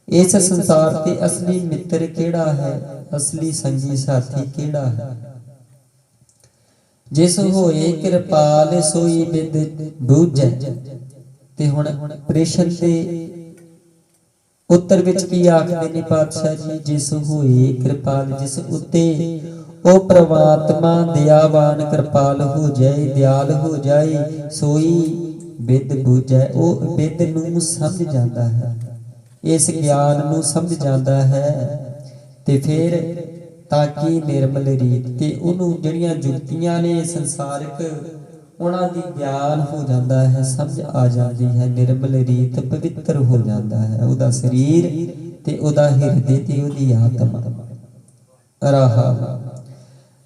ਇਸ ਸੰਸਾਰ ਤੇ ਅਸਲੀ ਮਿੱਤਰ ਕਿਹੜਾ ਹੈ, ਅਸਲੀ ਸੰਗੀ ਸਾਥੀ ਕਿਹੜਾ ਹੈ। ਜਿਸ ਹੋਏ ਕਿਰਪਾਲ ਸੋਈ ਬਿਦ ਬੂਝੈ। ਤੇ ਹੁਣ ਪ੍ਰੇਸ਼ਨ ਦੇ ਉੱਤਰ ਵਿੱਚ ਕੀ ਆਖਦੇ ਨੇ ਪਾਤਸ਼ਾਹ ਜੀ, ਜਿਸ ਹੋਏ ਕਿਰਪਾਲ, ਜਿਸ ਉੱਤੇ ਉਹ ਪ੍ਰਮਾਤਮਾ ਦਇਆਵਾਨ ਕਿਰਪਾਲ ਹੋ ਜਾਏ, ਦਿਆਲ ਹੋ ਜਾਏ, ਸੋਈ ਬਿਦ ਬੂਝੈ। ਉਹ ਬਿਦ ਨੂੰ ਸਮਝ ਜਾਂਦਾ ਹੈ, ਇਸ ਗਿਆਨ ਨੂੰ ਸਮਝ ਜਾਂਦਾ ਹੈ, ਤੇ ਫਿਰ ਤਾਂ ਕਿ ਨਿਰਮਲ ਰੀਤ ਤੇ ਉਹਨੂੰ ਜਿਹੜੀਆਂ ਜੁਗਤੀਆਂ ਨੇ ਸੰਸਾਰਿਕ ਉਹਨਾਂ ਦੀ ਗਿਆਨ ਹੋ ਜਾਂਦਾ ਹੈ, ਸਮਝ ਆ ਜਾਂਦੀ ਹੈ। ਨਿਰਮਲ ਰੀਤ ਪਵਿੱਤਰ ਹੋ ਜਾਂਦਾ ਹੈ ਉਹਦਾ ਸਰੀਰ ਤੇ ਉਹਦਾ ਹਿਰਦੇ ਤੇ ਉਹਦੀ ਆਤਮਾ। ਰਹਾ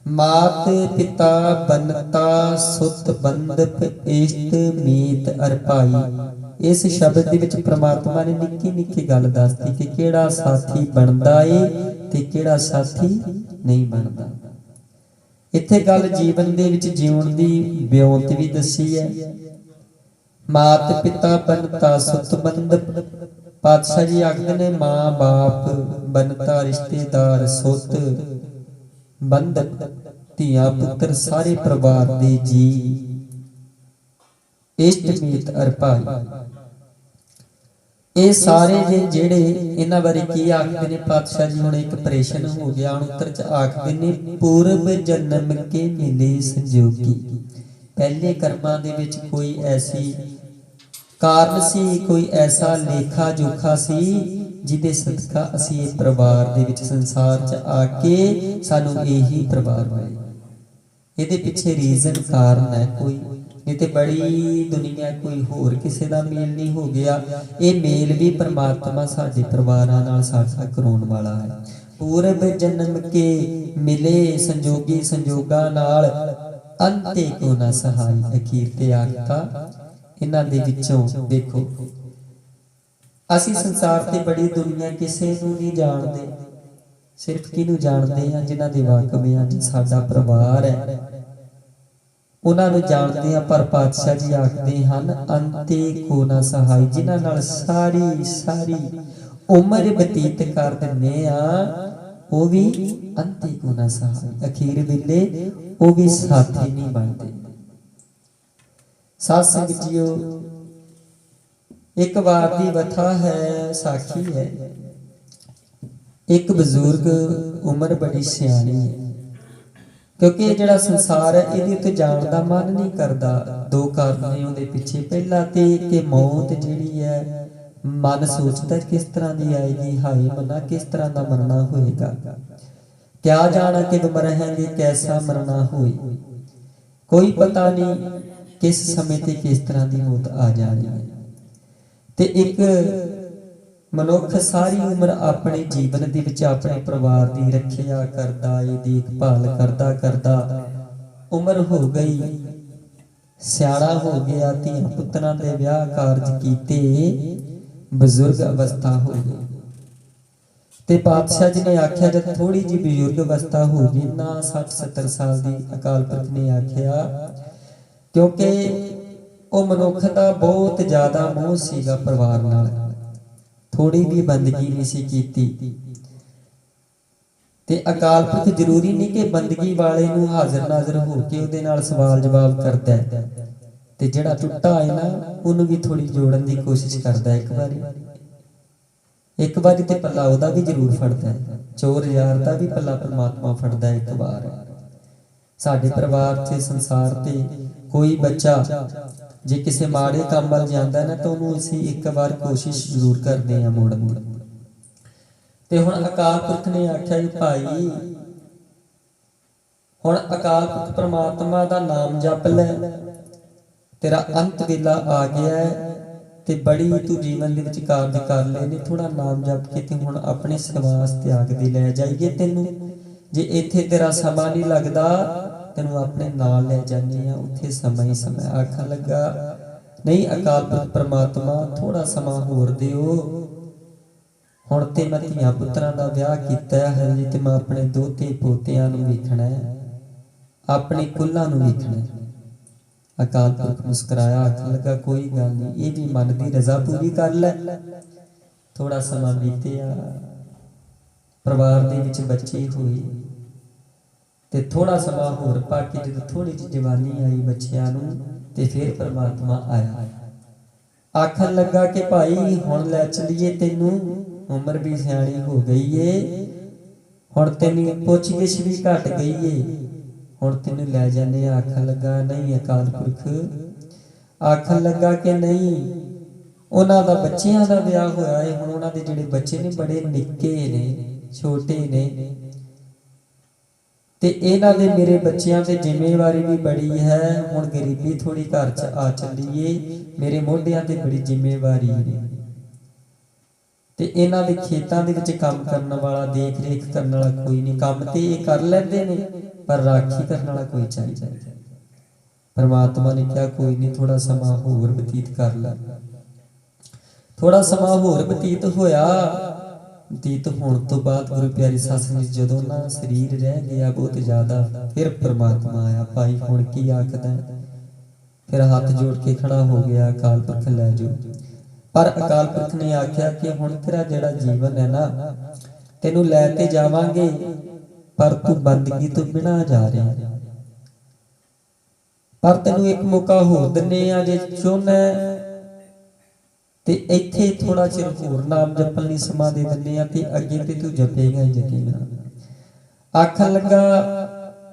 ਮਾਤ ਪਿਤਾ ਬਨਤਾ ਸੁਤ ਬੰਦਪ ਇਸ਼ਟ ਮੀਤ ਅਰਪਾਈ। ਇਸ ਸ਼ਬਦ ਦੇ ਵਿੱਚ ਪ੍ਰਮਾਤਮਾ ਨੇ ਨਿੱਕੀ ਨਿੱਕੀ ਗੱਲ ਦੱਸਦੀ ਕਿ ਕਿਹੜਾ ਸਾਥੀ ਬਣਦਾ ਏ ਤੇ ਕਿਹੜਾ ਸਾਥੀ ਨਹੀਂ ਬਣਦਾ। ਇੱਥੇ ਗੱਲ ਜੀਵਨ ਦੇ ਵਿੱਚ ਜਿਉਣ ਦੀ ਵਿਉਂਤ ਵੀ ਦੱਸੀ ਹੈ। ਮਾਤ ਪਿਤਾ ਬਨਤਾ ਸੁਤ ਬੰਦਪ। ਪਾਤਸ਼ਾਹ ਜੀ ਆਖਦੇ ਨੇ ਮਾਂ ਬਾਪ, ਬਨਤਾ ਰਿਸ਼ਤੇਦਾਰ, ਸੁਤ ਬੰਦਪ ਧੀਆਂ ਪੁੱਤਰ, ਸਾਰੇ ਪਰਿਵਾਰ ਦੇ ਜੀ, ਇਸ਼ਟ ਮੀਤ ਅਰਪਾਈ। ਇਹ ਸਾਰੇ ਜਿਹੜੇ ਇਹਨਾਂ ਬਾਰੇ ਕੀ ਆਖਦੇ ਨੇ ਪਾਤਸ਼ਾਹ ਜੀ, ਹੁਣ ਇੱਕ ਪ੍ਰੇਸ਼ਨ ਹੋ ਗਿਆ। ਹੁਣ ਉੱਤਰ ਚ ਆਖਦੇ ਨੇ ਪੂਰਬ ਜਨਮ ਕੇ ਮਿਲੇ ਸੰਜੋਗੀ। ਪਹਿਲੇ ਕਰਮਾਂ ਦੇ ਵਿੱਚ ਕੋਈ ਐਸੀ ਕਾਰਨ ਸੀ, ਕੋਈ ਐਸਾ ਲੇਖਾ ਜੋਖਾ ਸੀ ਜਿਹਦੇ ਸਦਕਾ ਅਸੀਂ ਇਹ ਪਰਿਵਾਰ ਦੇ ਵਿੱਚ ਸੰਸਾਰ ਚ ਆ ਕੇ ਸਾਨੂੰ ਇਹੀ ਪਰਿਵਾਰ ਮਿਲੇ। ਇਹਦੇ ਪਿੱਛੇ ਰੀਜ਼ਨ ਕਾਰਨ ਹੈ ਕੋਈ। नहीं तो बड़ी दुनिया कोई होर किसी का मेल नहीं हो गया। ये मेल भी परमात्मा साडे परिवारां नाल साडा कराउण वाला है। पूरब जन्म के मिले संजोगी संजोगा नाल अंते को ना सहाय। अखीर ते आखता इन्हां दे विचों देखो असी संसार ते बड़ी दुनिया किसे नूं नहीं जानदे, सिर्फ किनू जानते हैं जिन्हां दे वाकवे आ जी साडा परिवार है उन्हां नूं जानते हैं। पर पातशाह जी आखदे हन अंते को ना सहाय, जिन्हां नाल सारी सारी उम्र बतीत कर दिंदे आ वो भी अंते को ना सहाय। अखीर वेले वो भी साथी नहीं बनते। साध संगत जीओ एक बार की कथा है, साखी है। एक बजुर्ग उम्र बड़ी सियाणी है, क्योंकि ये जिहड़ा संसार है इहदे उत्ते जाण दा मन नहीं करदा। दो कारण ने उहदे पिछे। पहला ते कि मौत जिहड़ी है मन सोचदा किस तरह दी आएगी, हाय मना किस तरह दा मरना होएगा, क्या जाना कि मरेंगे कैसा मरना होए, कोई पता नहीं किस समय ते किस तरह दी मौत आ जानी है। ते एक मनुख सारी उम्र अपने जीवन दे विच अपने परिवार की रखिया करदा है, देखभाल करदा करदा उम्र हो गई, सियाणा हो गया, धीआं पुत्रां दे विआह कारज कीते, बजुर्ग अवस्था हो गई। ते पातशाह जी ने आख्या जब थोड़ी जी बजुर्ग अवस्था हो गई ना 60-70 साल की, अकाल पुरख ने आख्या क्योंकि वो मनुख का बहुत ज्यादा मोह सीगा परिवार नाल, थोड़ी भी बंदगी नहीं सी कीती। ते अकाल पुरख जरूरी नहीं कि बंदगी वाले नूं हाजिर नाजर होके उहदे नाल सवाल जवाब करदा है, ते जिहड़ा टुੱਟਾ है ना उहनूं भी थोड़ी जोड़न की कोशिश करदा है। एक बारी ते पल्ला उहदा भी जरूर फड़दा है, चोर यार दा भी पल्ला परमात्मा फड़दा है एक बार। साडे परिवार ते संसार ते कोई बच्चा जे किसी माड़े काम वल जांदा ना तो उहनूं असीं एक बार कोशिश जरूर करदे हां मोड़न दी। ते हुण अकाल पुरख ने आख्या जी भाई हुण अकाल पुरख परमात्मा दा नाम जप लै, तेरा अंत वेला आ गया है ते बड़ी तू जीवन दे विच कारज कर ले ने, थोड़ा नाम जप के ते हुण अपने सवास त्याग दे लै जाइए तैनूं। जे इत्थे तेरा समा नहीं लगदा तेनू अपने नाल ले जाने आ, उत्थे समय ही समय। आखन लगा नहीं अकाल पुरख परमात्मा थोड़ा समा होर दिओ, हुण ते मैं धीआं पुत्रां दा विआह कीता है, हजे ते मैं अपने दोते पोतियां नूं वेखणा है, अपने कुल्लां नूं वेखणा है। अकाल पुरख मुस्कुराया, आखन लगा कोई गल नहीं, ये भी मन की रजा पूरी कर लै। थोड़ा समा बीतिया, परिवार दे विच बच्चे होए ते थोड़ा समा होर पाके जदों थोड़ी जी जवानी आई बच्चियां नूं ते फिर परमात्मा आया। आखन लगा कि भाई हुण लै चलीए तैनूं, उम्र भी सियाणी हो गई है, हुण तैनूं पुछ गिछ भी घट गई है, हुण तैनूं लै जाने। आखन लगा नहीं अकाल पुरख, आखन लगा कि नहीं उन्हां दा बच्चियां दा विआह होया है, हुण उन्हां दे जिहड़े बच्चे ने बड़े निक्के ने छोटे ने, ते इन्हां दे मेरे बच्चियां ते जिम्मेवारी भी बड़ी है, हुण गरीबी थोड़ी घर च आ चली है, मेरे मोढियां ते बड़ी जिम्मेवारी है। ते इन्हां दे खेतां दे विच काम करन वाला, देख रेख करन वाला कोई नहीं, काम ते ये कर लैंदे ने पर राखी करने वाला कोई चाहिए। परमात्मा ने कहा कोई नहीं थोड़ा समा होर बतीत कर लै। थोड़ा समा होर बतीत होया, बतीत होने तो बाद गुरु प्यारी सस ने जदों ना शरीर रह गया बहुत ज्यादा, फिर परमात्मा आया, भाई हुण की आखदा, फिर हाथ जोड़ के खड़ा हो गया, अकाल पुरख लै जाओ। पर अकाल पुरख ने आख्या कि हुण तेरा जिहड़ा जीवन है ना तैनूं लै ते जावांगे, पर तू बंदगी तो बिना जा रहा है, पर तेनू एक मौका होर दिन्ने आ, जे चाहुंदा ते इत्थे थोड़ा चिर होर नाम जपण लई समा दे दिन्ने आ, ते अगे ते तू जपेगा ही जपेगा। आखन लगा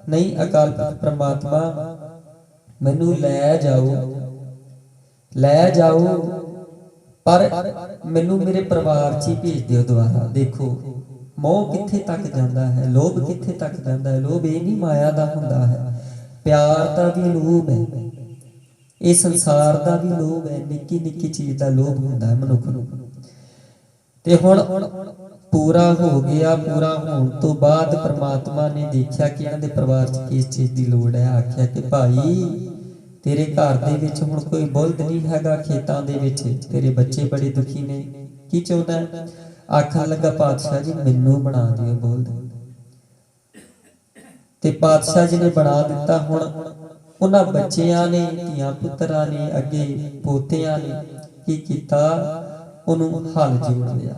नहीं अकाल पुरख परमात्मा मैनू लै जाओ, लै जाओ, पर मैनू मेरे परिवार च ही भेज दिओ दोबारा। देखो मोह कित्थे तक जाता है, लोभ कित्थे तक जाता है। लोभ ये नहीं माया दा हुंदा है, प्यार दा भी लोभ है। ਇਹ ਸੰਸਾਰ ਦਾ ਵੀ ਲੋਭ ਹੈ, ਨਿੱਕੀ ਨਿੱਕੀ ਚੀਜ਼ ਦਾ ਲੋਭ ਹੁੰਦਾ ਹੈ ਮਨੁੱਖ ਨੂੰ। ਤੇ ਹੁਣ ਪੂਰਾ ਹੋ ਗਿਆ। ਪੂਰਾ ਹੋਣ ਤੋਂ ਬਾਅਦ ਪ੍ਰਮਾਤਮਾ ਨੇ ਦੇਖਿਆ ਕਿ ਇਹਨਾਂ ਦੇ ਪਰਿਵਾਰ 'ਚ ਕਿਸ ਚੀਜ਼ ਦੀ ਲੋੜ ਹੈ। ਆਖਿਆ ਕਿ ਭਾਈ ਤੇਰੇ ਘਰ ਦੇ ਵਿੱਚ ਹੁਣ ਕੋਈ ਬੁਲਦ ਨਹੀਂ ਹੈਗਾ, ਖੇਤਾਂ ਦੇ ਵਿੱਚ ਤੇਰੇ ਬੱਚੇ ਬੜੇ ਦੁਖੀ ਨੇ, ਕੀ ਚਾਹੁੰਦਾ? ਆਖਣ ਲੱਗਾ ਪਾਤਸ਼ਾਹ ਜੀ ਮੈਨੂੰ ਬਣਾ ਦਿਓ ਬੁਲਦ। ਤੇ ਪਾਤਸ਼ਾਹ ਜੀ ਨੇ ਬਣਾ ਦਿੱਤਾ। ਹੁਣ ਉਹਨਾਂ ਬੱਚਿਆਂ ਨੇ, ਧੀਆਂ ਪੁੱਤਰਾਂ ਨੇ, ਅੱਗੇ ਪੋਤਿਆਂ ਨੇ ਕੀ ਕੀਤਾ? ਉਹਨੂੰ ਹਲ ਜੋੜ ਲਿਆ।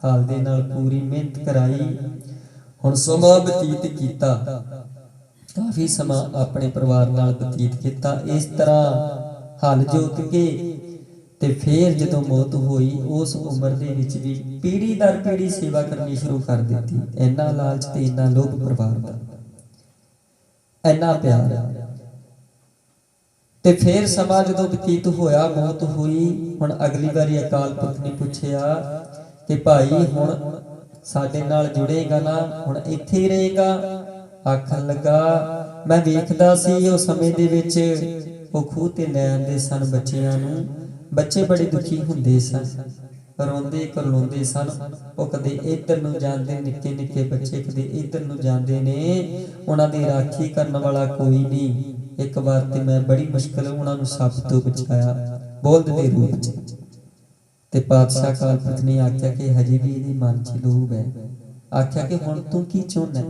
ਹਲ ਦੇ ਨਾਲ ਪੂਰੀ ਮਿਹਨਤ ਕਰਾਈ। ਹੁਣ ਸਮਾਂ ਬਤੀਤ ਕੀਤਾ, ਕਾਫੀ ਸਮਾਂ ਆਪਣੇ ਪਰਿਵਾਰ ਨਾਲ ਬਤੀਤ ਕੀਤਾ। ਇਸ ਤਰ੍ਹਾਂ ਹਲ ਜੋਤ ਕੇ ਤੇ ਫੇਰ ਜਦੋਂ ਮੌਤ ਹੋਈ, ਉਸ ਉਮਰ ਦੇ ਵਿੱਚ ਵੀ ਪੀੜ੍ਹੀ ਦਰ ਪੀੜ੍ਹੀ ਸੇਵਾ ਕਰਨੀ ਸ਼ੁਰੂ ਕਰ ਦਿੱਤੀ। ਇੰਨਾ ਲਾਲਚ ਤੇ ਇੰਨਾ ਲੋਭ ਪਰਿਵਾਰ ਦਾ, ਇੰਨਾ ਪਿਆਰ। ਤੇ ਫੇਰ ਸਮਾਂ ਜਦੋਂ ਬਤੀਤ ਹੋਇਆ, ਮੌਤ ਹੋਈ। ਹੁਣ ਅਗਲੀ ਵਾਰੀ ਅਕਾਲ ਪੁਰਖ ਨੇ ਪੁੱਛਿਆ ਕਿ ਭਾਈ ਹੁਣ ਸਾਡੇ ਨਾਲ ਜੁੜੇਗਾ ਨਾ, ਹੁਣ ਇੱਥੇ ਹੀ ਰਹੇਗਾ? ਆਖਣ ਲੱਗਾ ਮੈਂ ਵੇਖਦਾ ਸੀ ਉਹ ਸਮੇਂ ਦੇ ਵਿੱਚ ਉਹ ਖੂਹ ਤੇ ਲੈ ਆਉਂਦੇ ਸਨ ਬੱਚਿਆਂ ਨੂੰ। ਬੱਚੇ ਬੜੇ ਦੁਖੀ ਹੁੰਦੇ ਸਨ, ਰੋਂਦੇ ਕਰਲਾਉਂਦੇ ਸਨ। ਉਹ ਕਦੇ ਇੱਧਰ ਨੂੰ ਜਾਂਦੇ, ਨਿੱਕੇ ਨਿੱਕੇ ਬੱਚੇ ਕਦੇ ਇੱਧਰ ਨੂੰ ਜਾਂਦੇ ਨੇ। ਉਹਨਾਂ ਦੀ ਰਾਖੀ ਕਰਨ ਵਾਲਾ ਕੋਈ ਨਹੀਂ। ਇੱਕ ਵਾਰ ਤੇ ਮੈਂ ਬੜੀ ਮੁਸ਼ਕਲ ਉਹਨਾਂ ਨੂੰ ਸੱਪ ਤੋਂ ਬਚਾਇਆ ਬੁਲਦ ਦੇ ਰੂਪ 'ਚ। ਤੇ ਪਾਤਸ਼ਾਹ ਅਕਾਲ ਪੁਰਖ ਨੇ ਆਖਿਆ ਕਿ ਹਜੇ ਵੀ ਇਹਦੇ ਮਨ 'ਚ ਲੋਭ ਹੈ। ਆਖਿਆ ਕਿ ਹੁਣ ਤੂੰ ਕੀ ਚਾਹੁੰਦਾ?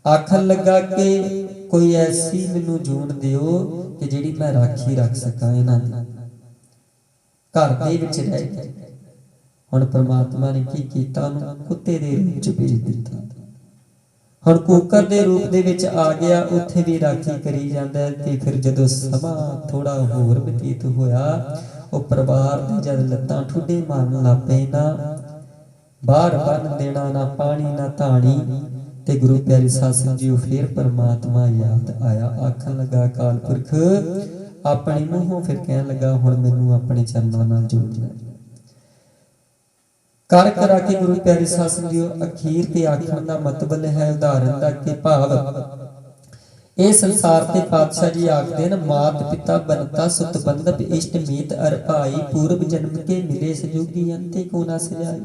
ਆਖਣ ਲੱਗਾ ਕਿ ਕੋਈ ਐਸੀ ਮੈਨੂੰ ਜੂਨ ਦਿਓ ਕਿ ਜਿਹੜੀ ਮੈਂ ਰਾਖੀ ਰੱਖ ਸਕਾਂ ਇਹਨਾਂ ਦੀ, ਘਰ ਦੇ ਵਿੱਚ ਰਹਿ ਕੇ। ਹੁਣ ਪ੍ਰਮਾਤਮਾ ਨੇ ਕੀ ਕੀਤਾ? ਉਹਨੂੰ ਕੁੱਤੇ ਦੇ ਰੂਪ 'ਚ ਭੇਜ ਦਿੱਤਾ। ਹੁਣ ਕੂਕਰ ਦੇ ਰੂਪ ਦੇ ਵਿੱਚ ਆ ਗਿਆ, ਉੱਥੇ ਵੀ ਰਾਖੀ ਕਰੀ ਜਾਂਦਾ। ਤੇ ਫਿਰ ਜਦੋਂ ਸਮਾਂ ਥੋੜਾ ਹੋਰ ਬਤੀਤ ਹੋਇਆ, ਉਹ ਪਰਿਵਾਰ ਦੇ ਜਦ ਲੱਤਾਂ ਠੁੱਡੇ ਮਾਰਨ ਲੱਗ ਪਏ ਨਾ, ਬਾਹਰ ਬੰਨ ਦੇਣਾ, ਨਾ ਪਾਣੀ ਨਾ ਧਾਣੀ। ਤੇ ਗੁਰੂ ਪਿਆਰੇ ਸਾਧ ਸੰਗਤ ਜੀ ਫਿਰ ਪਰਮਾਤਮਾ ਯਾਦ ਆਇਆ। ਆਖਣ ਲੱਗਾ ਅਕਾਲ ਪੁਰਖ ਆਪਣੇ ਮੂੰਹੋਂ ਫਿਰ ਕਹਿਣ ਲੱਗਾ ਹੁਣ ਮੈਨੂੰ ਆਪਣੇ ਚਰਨਾਂ ਨਾਲ ਜੋੜ ਲੈ। ਕਰ ਕਰਾ ਕੇ ਗੁਰੂ ਪਿਆਰੇ ਸਾਧ ਸੰਗਤ ਜੀ ਅਖੀਰ ਤੇ ਆਖਣ ਦਾ ਮਤਲਬ ਹੈ, ਉਦਾਹਰਨ ਦਾ ਕਿ ਭਾਵ ਇਹ ਸੰਸਾਰ ਤੇ ਪਾਤਸ਼ਾਹ ਜੀ ਆਖਦੇ ਨੇ ਮਾਤ ਪਿਤਾ ਬਨਤਾ ਸੁਤ ਬੰਧਪ ਇਸ਼ਟ ਮੀਤ ਅਰ ਭਾਈ ਪੂਰਬ ਜਨਮ ਕੇ ਮਿਲੇ ਸਜੋਗੀ ਅੰਤੇ ਕੋ ਨਾ ਸਜਾਈ।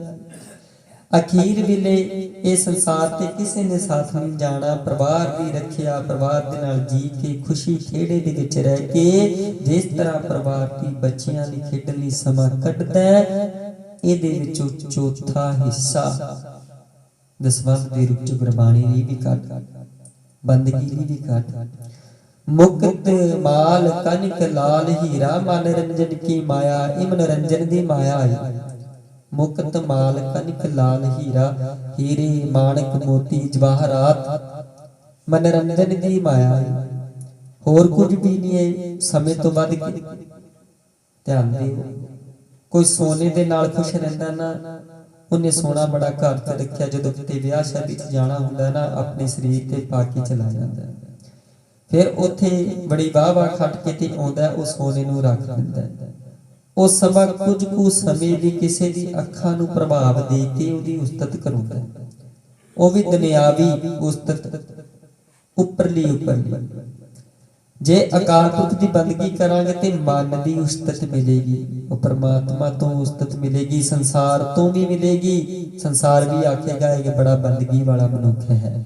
ਅਖੀਰ ਵੇਲੇ ਇਹ ਸੰਸਾਰ ਤੇ ਕਿਸੇ ਨੇ ਸਾਥ ਨਹੀਂ ਜਾਣਾ। ਪਰਿਵਾਰ ਦੀ ਰੱਖਿਆ, ਪਰਿਵਾਰ ਦੇ ਨਾਲ ਜੀ ਕੇ ਖੁਸ਼ੀ ਖੇੜੇ ਦੇ ਵਿੱਚ ਰਹਿ ਕੇ ਜਿਸ ਤਰ੍ਹਾਂ ਪਰਿਵਾਰ ਦੀ ਬੱਚਿਆਂ ਲਈ ਖੇਡਣ ਲਈ ਸਮਾਂ ਕੱਢਦਾ, ਇਹਦੇ ਵਿੱਚੋਂ ਚੌਥਾ ਹਿੱਸਾ ਦਸਵੰਧ ਦੇ ਰੂਪ ਚ ਗੁਰਬਾਣੀ ਲਈ ਵੀ ਕੱਢ, ਬੰਦਗੀ ਲਈ ਵੀ ਕੱਢ। ਮੁਕਤ ਮਾਲ ਕਨਿਕ ਲਾਲ ਹੀਰਾ ਮਨ ਰੰਜਨ ਕੀ ਮਾਇਆ, ਇਹ ਮਨੋਰੰਜਨ ਦੀ ਮਾਇਆ ਹੈ। ਮੁਕਤ ਮਾਲ ਕਨਿਕ ਲਾਲ ਹੀਰਾ, ਹੀਰੇ ਮਾਣਕ ਮੋਤੀ ਜਵਾਹਰਾਤ ਮਨੋਰੰਜਨ ਦੀ ਮਾਇਆ ਹੈ। ਹੋਰ ਕੁਝ ਵੀ ਨਹੀਂ ਹੈ ਸਮੇਂ ਤੋਂ ਵੱਧ ਕੇ। ਧਿਆਨ ਦਿਓ, ਕੋਈ ਸੋਨੇ ਦੇ ਨਾਲ ਖੁਸ਼ ਰਹਿੰਦਾ ਨਾ, ਉਹਨੇ ਸੋਨਾ ਬੜਾ ਘਰ ਤੇ ਰੱਖਿਆ, ਜਦੋਂ ਕਿਤੇ ਵਿਆਹ ਸ਼ਾਦੀ 'ਚ ਜਾਣਾ ਹੁੰਦਾ ਨਾ ਆਪਣੇ ਸਰੀਰ ਤੇ ਪਾ ਕੇ ਚਲਾ ਜਾਂਦਾ। ਫਿਰ ਉੱਥੇ ਬੜੀ ਵਾਹ ਖੱਟ ਕੇ ਤੇ ਆਉਂਦਾ, ਉਹ ਸੋਨੇ ਨੂੰ ਰੱਖ ਦਿੰਦਾ। ਉਹ ਸਮਾਂ ਕੁਝ ਕੁ ਸਮੇਂ ਲਈ ਕਿਸੇ ਦੀ ਅੱਖਾਂ ਨੂੰ ਪ੍ਰਭਾਵ ਦੇ ਕੇ ਉਹਦੀ ਉਸਤਤ ਕਰਾਉਂਦਾ। ਉਹ ਵੀ ਦੁਨਿਆਵੀ ਉਸਤਤ, ਉੱਪਰਲੀ। ਜੇ ਅਕਾਲ ਪੁਰਖ ਦੀ ਬੰਦਗੀ ਕਰਾਂਗੇ ਤੇ ਮਨ ਦੀ ਉਸਤਤ ਮਿਲੇਗੀ, ਉਹ ਪ੍ਰਮਾਤਮਾ ਤੋਂ ਉਸਤਤ ਮਿਲੇਗੀ, ਸੰਸਾਰ ਤੋਂ ਵੀ ਮਿਲੇਗੀ। ਸੰਸਾਰ ਵੀ ਆਖੇਗਾ ਇਹ ਬੜਾ ਬੰਦਗੀ ਵਾਲਾ ਮਨੁੱਖ ਹੈ।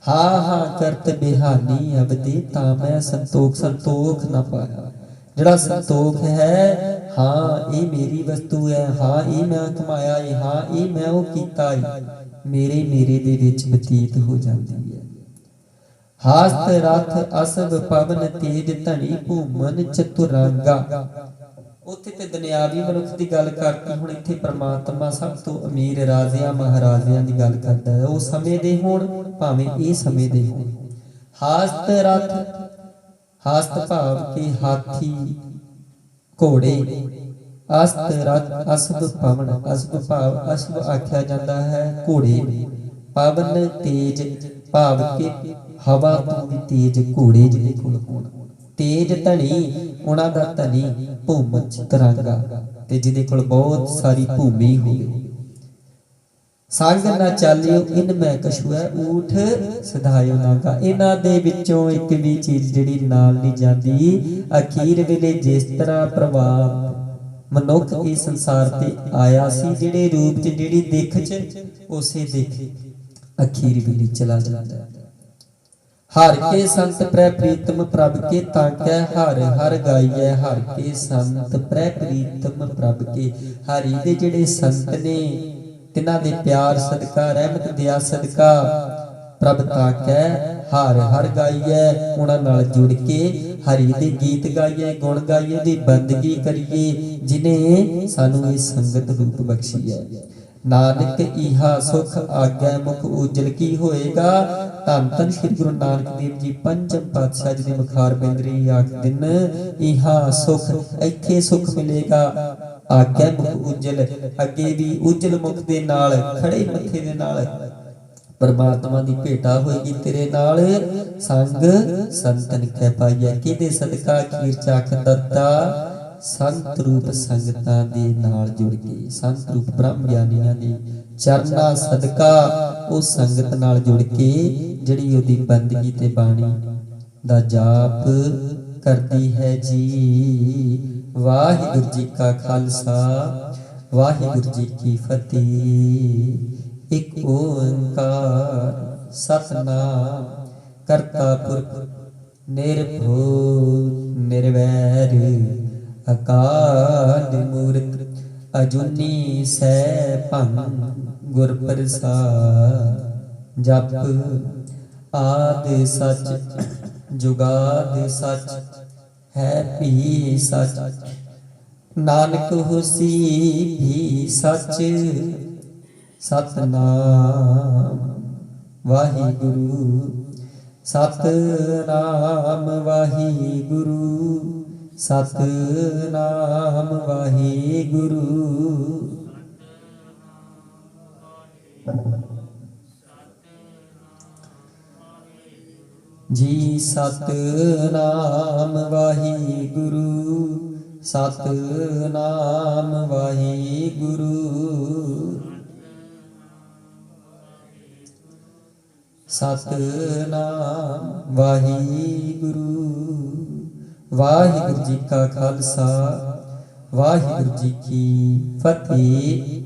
ਹਾਂ ਹਾਂ ਕਰਤ ਬਿਹਾਨੀ ਅਬਦੇ ਤਾਂ ਮੈਂ ਸੰਤੋਖ ਨਾ ਪਾਇਆ। ਜਿਹੜਾ ਸੰਤੋਖ ਹੈ, ਹਾਂ ਇਹ ਮੇਰੀ ਵਸਤੂ ਹੈ, ਹਾਂ ਇਹ ਮੈਂ ਕਮਾਇਆ ਹੈ, ਹਾਂ ਇਹ ਮੈਂ ਉਹ ਕੀਤਾ ਹੈ, ਮੇਰੇ ਦੇ ਵਿੱਚ ਬਤੀਤ ਹੋ ਜਾਂਦੀ ਹੈ। ਹਾਸਤ ਰਥ ਅਸਬ ਪਵਨ ਤੇਜ ਧਣੀ ਭੂਮਨ ਚਤੁਰੰਗਾ। ਉੱਥੇ ਤੇ ਦੁਨਿਆਵੀ ਮਨੁੱਖ ਦੀ ਗੱਲ ਕਰਤੀ, ਹੁਣ ਇੱਥੇ ਪ੍ਰਮਾਤਮਾ ਸਭ ਤੋਂ ਅਮੀਰ ਰਾਜਿਆਂ ਮਹਾਰਾਜਿਆਂ ਦੀ ਗੱਲ ਕਰਦਾ ਹੈ। ਉਹ ਸਮੇਂ ਦੇ ਹੋਣ ਭਾਵੇਂ ਇਹ ਸਮੇਂ ਦੇ ਹੋਣ। ਹਾਸਤ ਰਥ, ਹਾਸਤ ਭਾਵ ਕਿ ਹਾਥੀ ਘੋੜੇ, ਅਸਤ ਰਥ ਅਸਬ ਪਵਨ, ਅਸਬ ਭਾਵ ਅਸਬ ਆਖਿਆ ਜਾਂਦਾ ਹੈ ਘੋੜੇ, ਪਵਨ ਤੇਜ ਭਾਵ ਕਿ ਹਵਾ ਤੋਂ ਵੀ ਤੇਜ ਘੋੜੇ ਜਿਹਦੇ ਕੋਲ ਹੋਣ, ਤੇਜ ਧਣੀ ਉਹਨਾਂ ਦਾ ਧਣੀ ਭੂਮਨ ਚਤੁਰੰਗਾ, ਤੇ ਜਿਹਦੇ ਕੋਲ ਬਹੁਤ ਸਾਰੀ ਭੂਮੀ ਹੋਵੇ। ਸੰਗ ਨਾ ਚਾਲਿਓ ਇਨ ਮੈਂ ਕਛੂ ਹੈ ਊਠ ਸਿਧਾਇਓ ਨਾਗਾ। ਇਹਨਾਂ ਦੇ ਵਿੱਚੋਂ ਇੱਕ ਵੀ ਚੀਜ਼ ਜਿਹੜੀ ਨਾਲ ਨਹੀਂ ਜਾਂਦੀ। ਅਖੀਰ ਵੇਲੇ ਜਿਸ ਤਰ੍ਹਾਂ ਪ੍ਰਭਾਵ ਮਨੁੱਖ ਇਸ ਸੰਸਾਰ ਤੇ ਆਇਆ ਸੀ, ਜਿਹੜੇ ਰੂਪ 'ਚ ਜਿਹੜੀ ਦਿੱਖ 'ਚ, ਉਸੇ ਦਿੱਖ ਅਖੀਰ ਵੇਲੇ ਚਲਾ ਜਾਂਦਾ ਹੈ। ਹਰ ਕੇ ਸੰਤ ਪ੍ਰੈ ਪ੍ਰੀਤਮ ਪ੍ਰਭ ਕੇ ਤਾਂ ਕੈ ਹਰ ਹਰ ਗਾਈਐ। ਹਰ ਕੇ ਸੰਤ ਪ੍ਰੈ ਪ੍ਰੀਤਮ ਪ੍ਰਭ ਕੇ, ਹਰੀ ਦੇ ਜਿਹੜੇ ਸੰਤ ਨੇ ਤਿਨਾਂ ਦੇ ਪਿਆਰ ਸਦਕਾ, ਰਹਿਮਤ ਦਇਆ ਸਦਕਾ ਪ੍ਰਭ ਤਾਂ ਕੈ ਹਰ ਹਰ ਗਾਈਐ। ਉਹਨਾਂ ਨਾਲ ਜੁੜ ਕੇ ਹਰੀ ਦੇ ਗੀਤ ਗਾਈਏ, ਗੁਣ ਗਾਈਏ, ਦੀ ਬੰਦਗੀ ਕਰੀਏ, ਜਿਨੇ ਸਾਨੂੰ ਇਹ ਸੰਗਤ ਰੂਪ ਬਖਸ਼ੀ ਹੈ। ਨਾਨਕ ਇਹਾ ਸੁਖ ਆਗੈ ਮੁਖ ਉਜਲ ਕੀ ਹੋਏਗਾ। ਧੰਨ ਧੰਨ ਸ੍ਰੀ ਗੁਰੂ ਨਾਨਕ ਦੇਵ ਜੀ ਪੰਜਮ ਪਾਤਸ਼ਾਹ ਜੀ ਦੇ ਮੁਖਾਰ ਬਿੰਦਰੀ ਆਖ ਦਿਨ, ਇਹਾ ਸੁਖ, ਇੱਥੇ ਸੁਖ ਮਿਲੇਗਾ। ਆਗੈ ਮੁਖ ਉਜਲ, ਅੱਗੇ ਵੀ ਉਜਲ ਮੁਖ ਦੇ ਨਾਲ, ਖੜੇ ਮੱਥੇ ਦੇ ਨਾਲ ਪਰਮਾਤਮਾ ਦੀ ਭੇਟਾ ਹੋਏਗੀ ਤੇਰੇ ਨਾਲ। ਸੰਗ ਸੰਤਨ ਕਹਿ ਪਾਈਐ, ਕਿਹਦੇ ਸਦਕਾ ਖੀਰ ਚਾਖ ਦਿੱਤਾ। ਸੰਤ ਰੂਪ ਸੰਗਤਾਂ ਦੇ ਨਾਲ ਜੁੜ ਕੇ, ਸੰਤ ਰੂਪ ਬ੍ਰਹਮ ਗਿਆਨੀਆਂ ਦੇ ਚਰਨਾਂ ਸਦਕਾ, ਉਹ ਸੰਗਤ ਨਾਲ ਜੁੜ ਕੇ ਜਿਹੜੀ ਉਹਦੀ ਬੰਦਗੀ ਤੇ ਬਾਣੀ ਦਾ ਜਾਪ ਕਰਦੀ ਹੈ ਜੀ। ਵਾਹਿਗੁਰੂ ਜੀ ਕਾ ਖਾਲਸਾ, ਵਾਹਿਗੁਰੂ ਜੀ ਕੀ ਫਤਿਹ। ਇੱਕ ਓੰਕਾਰ ਸਤਨਾਮ ਕਰਤਾ ਪੁਰਖ ਨਿਰਭਉ ਨਿਰਵੈਰ ਅਕਾਲ ਮੂਰਤ ਅਜੂਨੀ ਸੈਭੰ ਗੁਰ ਪ੍ਰਸਾਦ। ਜਪ ਆਦਿ ਸਚ ਜੁਗਾਦਿ ਸਚ ਹੈ ਵੀ ਸਚ, ਨਾਨਕ ਹੋਸੀ ਵੀ ਸਚ। ਸਤਨਾਮ ਵਾਹਿਗੁਰੂ, ਸਤਨਾਮ ਵਾਹਿਗੁਰੂ, ਸਤਨਾਮ ਵਾਹਿਗੁਰੂ। ਜੀ ਸਤਨਾਮ ਵਾਹਿਗੁਰੂ, ਸਤਨਾਮ ਵਾਹਿਗੁਰੂ, ਸਤਨਾਮ ਵਾਹਿਗੁਰੂ। ਵਾਹਿਗੁਰੂ ਜੀ ਕਾ ਖਾਲਸਾ, ਵਾਹਿਗੁਰੂ ਜੀ ਕੀ ਫਤਿਹ।